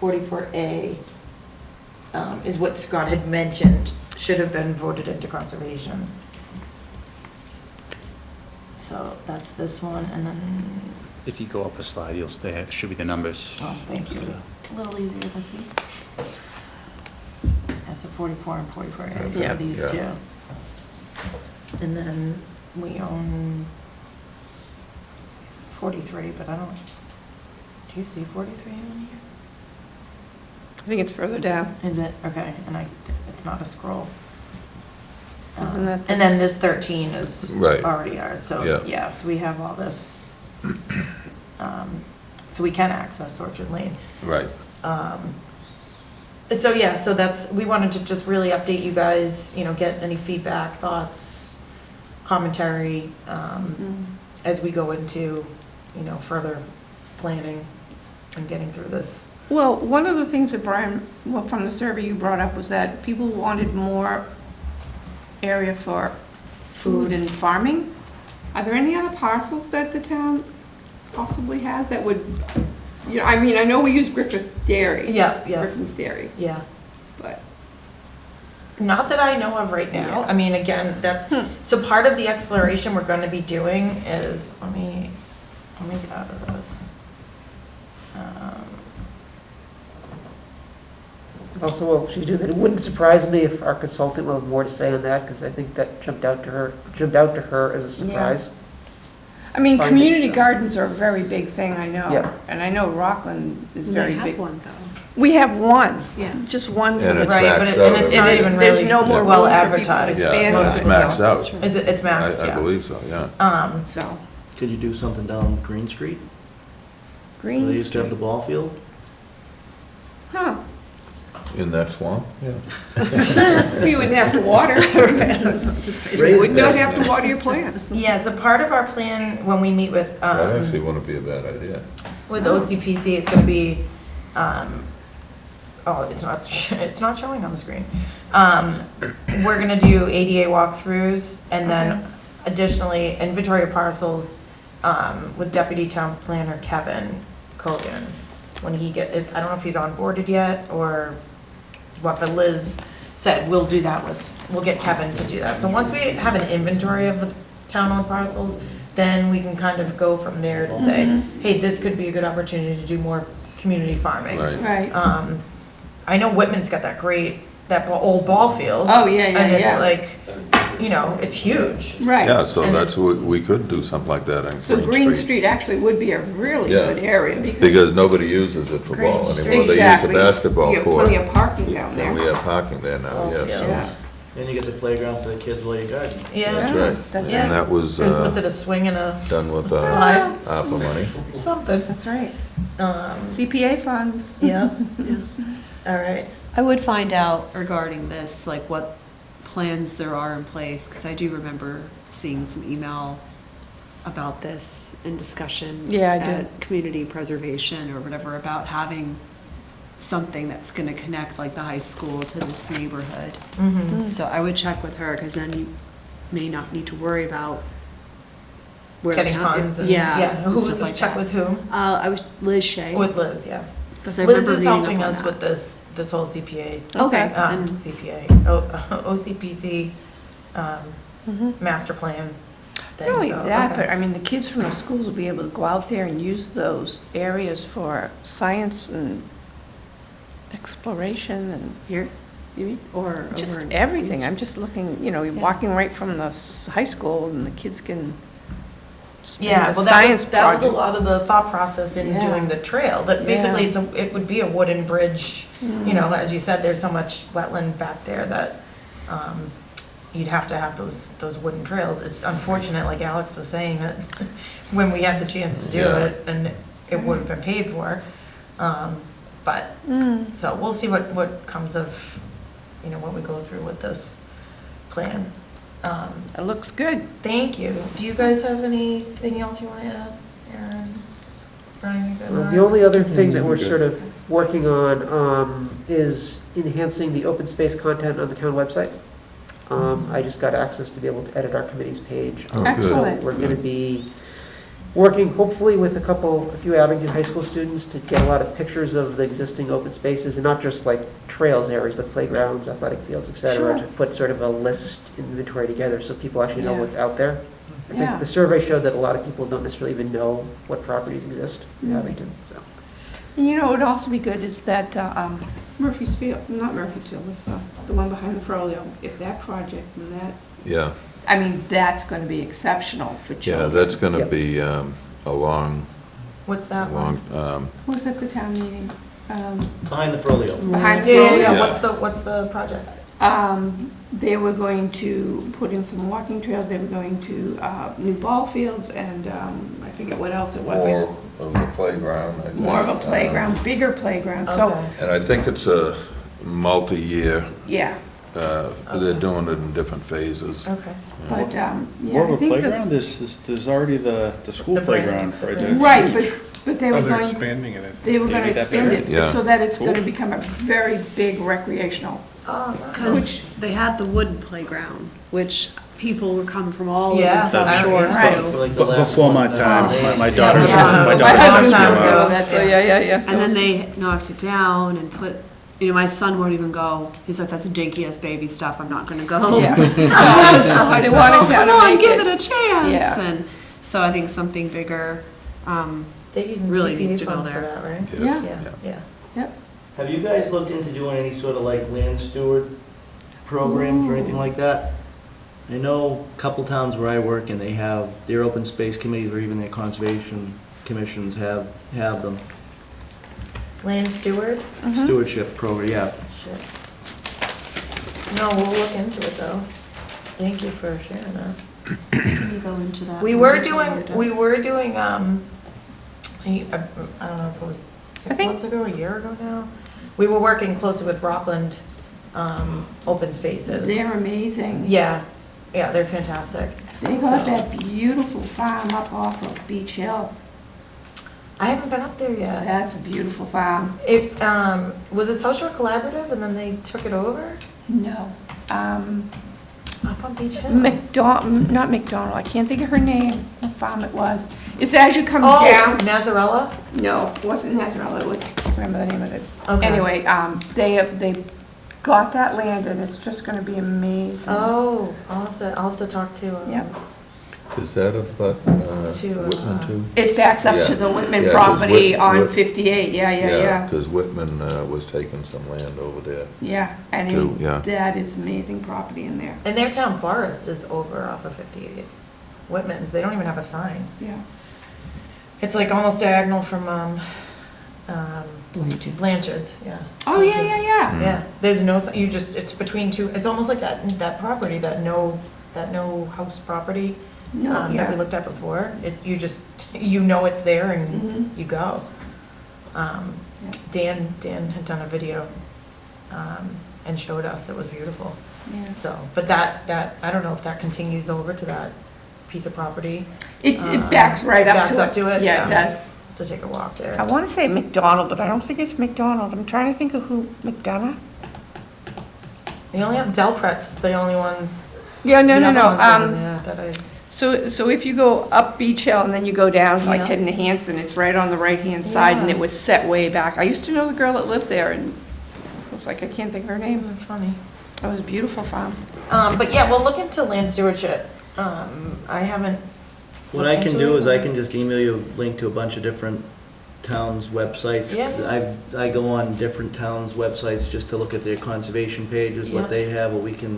44A is what Scott had mentioned, should have been voted into conservation. So that's this one, and then, If you go up a slide, there should be the numbers. oh, thank you. a little easier to see. That's a 44 and 44A, Yeah. these Yeah. two. And then we own, I said 43, but I don't, do you see 43 on here? I think it's further down. Is it? Okay, and it's not a scroll. And that's- And then this 13 is Right. already ours, so, Yeah. yeah, so we have all this. So we can access Orchard Lane. Right. So, yeah, so we wanted to just really update you guys, get any feedback, thoughts, commentary, as we go into, further planning and getting through this. Well, one of the things that Brian, from the survey you brought up was that people wanted more area for food and farming. Are there any other parcels that the town possibly has that would, I know we use Griffith Dairy. Yeah. Griffin's Dairy, Yeah. but. Not that I know of right now. Yeah. I mean, again, so part of the exploration we're gonna be doing is, let me get out of this. Also, while she's doing that, it wouldn't surprise me if our consultant will have more to say on that, because I think that jumped out to her as a surprise. I mean, Finding community stuff. gardens are a very big thing, I know. Yeah. And I know Rockland is We very have big. one, though. We have one. Yeah. Just one. for And the- it's Right, but maxed and out it's already. not And even there's really no more well room for people to advertised. expand Yeah, on it's it. maxed out. Is it, it's maxed, I yeah. believe so, yeah. So, Could you do something down Green Street? Where Green they used to have the Street. ball field? Huh. In that swamp, yeah. You wouldn't have to water. You would not have to water your plants. Yeah, so part of our plan, when we meet with, That actually wouldn't be a bad idea. with OCPC, it's gonna be, it's not showing on the screen. We're gonna do ADA walkthroughs, and then additionally, inventory of parcels, with Deputy Town Planner Kevin Cogan. When I don't know if he's onboarded yet, or what, but Liz said we'll do that we'll get Kevin to do that. So once we have an inventory of the town-owned parcels, then we can kind of go from there to say, hey, this could be a good opportunity to do more community farming. Right. Right. I know Whitman's got that old ball field. Oh, yeah, And yeah. it's like, it's huge. Right. Yeah, so And that's, we could do something like that on So Green Street actually would be a really Yeah. good area Because nobody uses it for Green ball Street. anymore. They use Exactly. the basketball You have court. plenty of parking down And we there. have parking there now, Ball yes. field. Yeah. Then you get the playground for the kids while you garden. Yeah. That's right. That's Yeah. And that was What's it, a swing and a done with slide? ARPA money. It's something. That's right. Um, CPA funds. yeah. All right. I would find out regarding this, like what plans there are in place, because I do remember seeing some email about this in discussion. Yeah, I at did. Community preservation or whatever, about having something that's gonna connect like the high school to this neighborhood. Mm-hmm. So I would check with her, because then you may not need to worry about where the Getting town. funds and, Yeah. Who stuff would like check that. with whom? I was Liz Shea. With Liz, yeah. 'Cause I Liz remember is reading up helping on us that. with this whole CPA, Okay. And- CPA, OCPC, master plan thing, Not only so, that, okay. but I mean, the kids from the schools will be able to go out there and use those areas for science and exploration and Here, you mean, or just over in everything. Queens? I'm just looking, you're walking right from the high school and the kids can spend Yeah, a well, science that was a project. lot of the thought process in Yeah. doing the trail, that basically Yeah. it would be a wooden bridge. As you said, there's so much wetland back there that, you'd have to have those wooden trails. It's unfortunate, like Alex was saying, that when we had the chance to do Yeah. it, and it would have been paid for. But, so we'll see what comes of, what we go through with this plan. It looks good. Thank you. Do you guys have anything else you want to add, Aaron? Brian, you good? The only other thing that we're sort of working on is enhancing the open space content on the town website. I just got access to be able to edit our committee's page. Oh, good. Excellent. So we're going to be working hopefully with a few Abington High School students to get a lot of pictures of the existing open spaces, and not just like trails areas, but playgrounds, athletic fields, et cetera, Sure. to put sort of a list inventory together so people actually know Yeah. what's out there. I Yeah. think the survey showed that a lot of people don't necessarily even know what properties exist in Abington, so. And you know, what would also be good is that Murphy's Field, not Murphy's Field, it's the one behind the Frollo, if that project, and that, Yeah, I mean, that's gonna be exceptional for yeah, children. that's gonna Yep. be a long, What's that one? long, Was at the town meeting? Behind the Frollo. Behind the Yeah, Frollo. yeah, Yeah. what's the project? They were going to put in some walking trails, they were going to new ball fields, and I forget what else it was. more of the playground, I think. More of a playground, bigger playground, so, Okay. And I think it's a multi-year, yeah, they're doing it in different phases. Okay. but, yeah, More I of a think playground, there's already the school The brand. playground right there. Right, but they Oh, were they're going, expanding it, I think. they were gonna Maybe that expand bigger? it, Yeah. so that it's gonna Cool. become a very big recreational. Oh, nice. Because they had the wood playground, which people were coming from all over Yeah, the South that's Shore right. to. Like the But last before my one, time, my Yeah, daughter's, yeah. my My daughter's husband's asking time, about. so That's, yeah. And then they knocked it down and put, you know, my son won't even go. He's like, that's dinky ass baby stuff. I'm not gonna go. Yeah. So I They said, wanna oh, kinda come on, make give it- it a chance. Yeah. And so I think something bigger, They're using Really CPA needs to go funds for there. that, right? Yes, Yeah, yeah. Have you guys looked into doing any sort of like land steward programs or anything like that? I know a couple towns where I work and they have their open space committees or even their conservation commissions have them. Land steward? Stewardship program, yeah. Shit. No, we'll look into it though. Thank you for sharing that. can you go into that? We in were detail, or doing, I don't know if it was I 6 think- months ago, a year ago now. We were working closely with Rockland, Open Spaces. They're amazing. Yeah, they're fantastic. They got So- that beautiful farm up off of Beach Hill. I haven't been up there yet. That's a beautiful farm. It, was it South Shore Collaborative and then they took it over? No, Up on Beach Hill? not McDonald, I can't think of her name, what farm it was. It's as you come Oh, down. Nazarella? No, it wasn't Nazarella, it was, I can't remember the name of it. Okay. Anyway, they got that land and it's just gonna be amazing. Oh, I'll have to talk to, Yeah. Is that about Whitman too? It backs up to Yeah. the Whitman Yeah, 'cause property on Whit- 58, yeah. Because Whitman was taking some land over there. Yeah, and Too, yeah. that is amazing property in there, and their town forest is over off of 58. Whitman's, they don't even have a sign. yeah. It's like almost diagonal from, Blanchard's, yeah. Oh, yeah. Yeah, there's no, you just, it's between two, it's almost like that property, that no house property, No, that we yeah. looked at before. You just, you know it's there and Mhm. you go. Dan had done a video, and showed us, it was beautiful. Yeah. So, but that, I don't know if that continues over to that piece of property, It backs right up to it. backs up to it, Yeah, it yeah. does. to take a walk there. I want to say McDonald, but I don't think it's McDonald. I'm trying to think of who, McDonough? They only have Delpret's, the only ones. Yeah, no. the other ones over there that I- So if you go up Beach Hill and then you go down, like Yeah. heading to Hanson, it's right on the right-hand side, and Yeah. it was set way back. I used to know the girl that lived there, and it was like, I can't think of her name. Funny. It was a beautiful farm. But yeah, we'll look into land stewardship. I haven't. What I looked can into do it. is I can just email you a link to a bunch of different towns' websites. Yeah. I go on different towns' websites just to look at their conservation pages, Yeah. what they have, what we can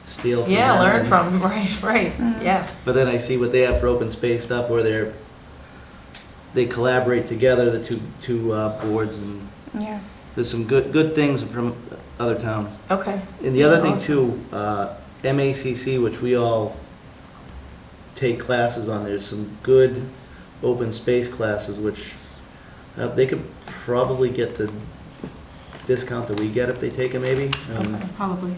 steal from them. Yeah, learn and- from, right, yeah. But then I see what they have for open space stuff where they collaborate together, the two boards, and Yeah. there's some good things from other towns. Okay. And the other thing Awesome. too, MACC, which we all take classes on, there's some good open space classes, which they could probably get the discount that we get if they take it maybe. Probably,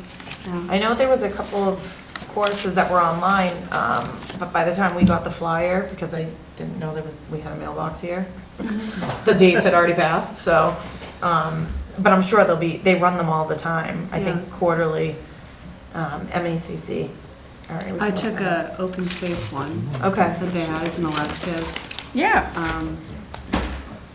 yeah. I know there was a couple of courses that were online, but by the time we got the flyer, because I didn't know we had a mailbox here, the dates had already passed, so, but I'm sure they run them all the time, I think quarterly, MACC. All right, we I can took look at a open space one that. Okay. that they had as an elective. Yeah.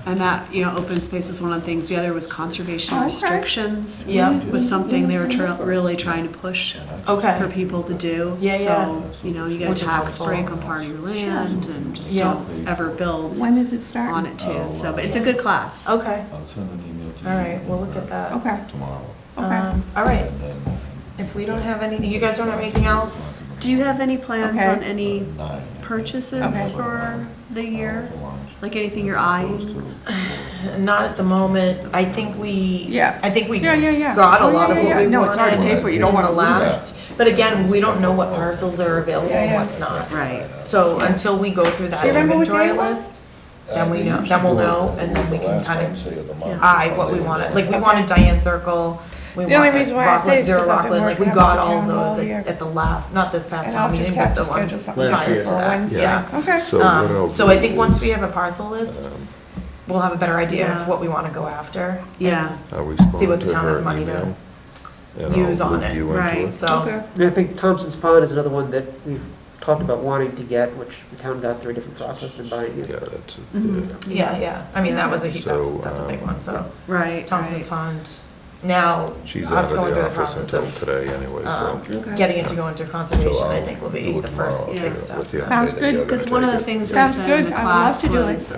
And that, you know, open space was one of the things. The other was conservation Okay. restrictions. Yeah. Was something they were really trying to push for Okay. people to do. Yeah, So, you know, you get Which a is tax helpful. break on part of your land and just Yeah. don't ever build When does it start? on it too. So, but it's a good class. Okay, I'll send an email to you. all right, we'll look at that. Okay, Tomorrow. okay. All right, And then, if we don't have anything, you guys don't have anything else? Do you have any plans Okay. on any 9. purchases Okay. for the year? For lunch. Like anything you're Goes eyeing? to- Not at the moment. I think we. Yeah. I think we Yeah. got a Oh, lot yeah, of what yeah, we yeah. No, it's already wanted paid for, you don't in wanna the lose it. last. But again, we don't know what parcels are available Yeah, and yeah. what's not. Right. So until we go through that Do you remember what inventory day it was? list, then we know, then we'll know, and then we can kind of eye what we wanted. Like, we wanted Diane Circle, we The only wanted reason why I say Rockland, is Zero 'cause I've been Rockland, like, we working got up at all of town hall those here. at the last, not this past And town I'll just meeting, have but to the one schedule something Last prior year. to for that. Wednesday. Yeah. Okay. So what I'll So I do think once we is, have a parcel list, um, we'll have a better idea Yeah. of what we want to go after. Yeah. I'll respond See what the to town has her money to email, and use I'll on loop it. you into Right. it. So, Okay. And I think Thompson's Pond is another one that we've talked about wanting to get, which the town got through a different process than buying Yeah, it. that's, Mhm. yeah, I mean, that was a, So, that's a big one, so. Right. Thompson's Right. Pond, now, she's us out of going through the the office process until of today anyway, so. Okay. getting it to go into conservation, So I I'll think will do be it the tomorrow. first Yeah. big step. With the Yeah. Sounds update that good, you're Because gonna one of take the it. things they Sounds said good. in the I would love class to do it. was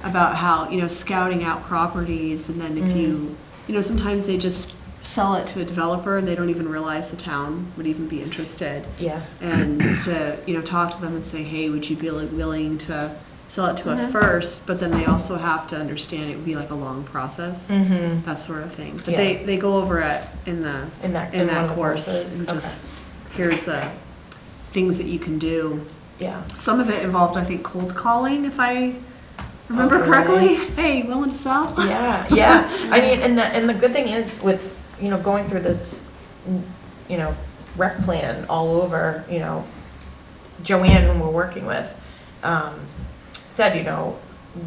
about how, you know, scouting out properties, and then if you know, sometimes they just sell it to a developer and they don't even realize the town would even be interested. Yeah, And to, you know, talk to them and say, hey, would you be willing to sell it to us first? But then they also have to understand it would be like a long process, mm-hmm, that sort of thing. But Yeah. they go over it in the in that, in in one that of the course, courses, and okay, just, here's the things that you can do. yeah. Some of it involved, I think, cold calling, if I remember Okay. correctly. Hey, willing to sell? Yeah, I mean, and the good thing is with, you know, going through this, you know, rec plan all over, you know, Joanne, whom we're working with, said, you know,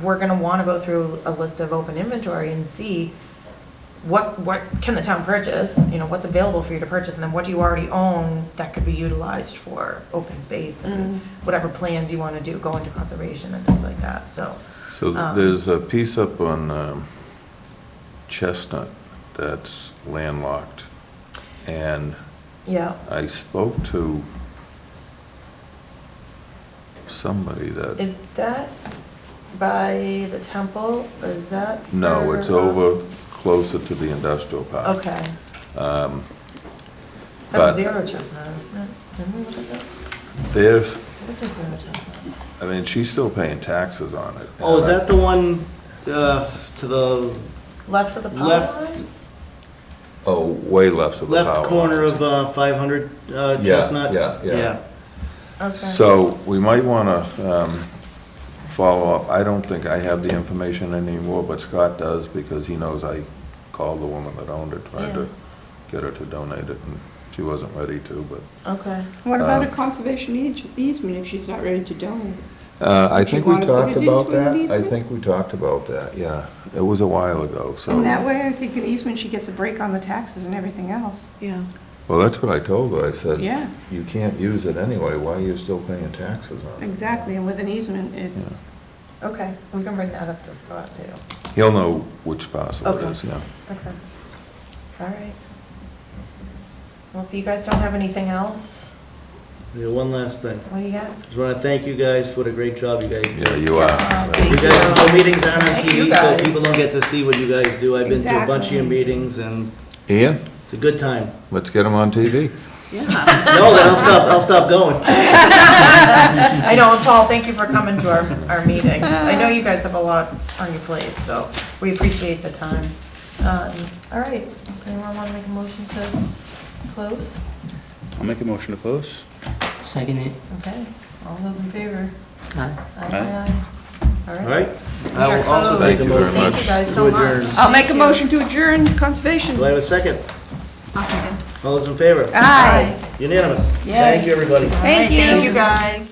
we're gonna wanna go through a list of open inventory and see what can the town purchase, you know, what's available for you to purchase, and then what do you already own that could be utilized for open space and whatever plans you wanna do, go into conservation and things like that, so. So there's a piece up on Chestnut that's landlocked, and Yeah, I spoke to somebody that, is that by the temple, or is that? no, it's for- over closer to the industrial park. Okay. But That's Zero Chestnut, isn't it? Didn't we look at this? there's, What did Zero Chestnut? I mean, she's still paying taxes on it. Oh, is that the one to the Left of the power Left. lines? Oh, way left of the power left corner lines. of 500 Yeah, Chestnut? yeah. Okay. So we might want to follow up. I don't think I have the information anymore, but Scott does, because he knows I called the woman that owned it, trying Yeah. to get her to donate it, and she wasn't ready to, but Okay. What about a conservation easement if she's not ready to donate? I Would you think we wanna put talked it about into an that. I easement? think we talked about that, yeah. It was a while ago, so. And that way, I think an easement, she gets a break on the taxes and everything else. Yeah. Well, that's what I told her. I said, Yeah, you can't use it anyway. Why are you still paying taxes on it? exactly, and with an easement, it's, Okay, we can bring that up to Scott too. He'll know which parcel it Okay. is, yeah. Okay. All right. Well, if you guys don't have anything else, Yeah, one last thing. what do you got? Just want to thank you guys for the great job you guys do. Yeah, you are. You guys, the meetings aren't on Thank you TV, so guys. people don't get to see what you guys do. I've been to a bunch of your Exactly. meetings, and Ian, it's a good time. let's get him on TV. Yeah. No, then I'll stop going. I know, Paul, thank you for coming to our meetings. I know you guys have a lot on your plate, so we appreciate the time. All right, anyone want to make a motion to close? I'll make a motion to close. Second it. Okay, all those in favor? Aye. Aye. All All right. right? We I are will also closed. make a Thank you very motion. Thank much. you guys To so adjourn. much. I'll make a Thank you. motion to adjourn conservation. Do I have a second? I'll second. All those in favor? Aye. Unanimous. Yay. Thank you, everybody. All right, Thank you. Thank you, guys.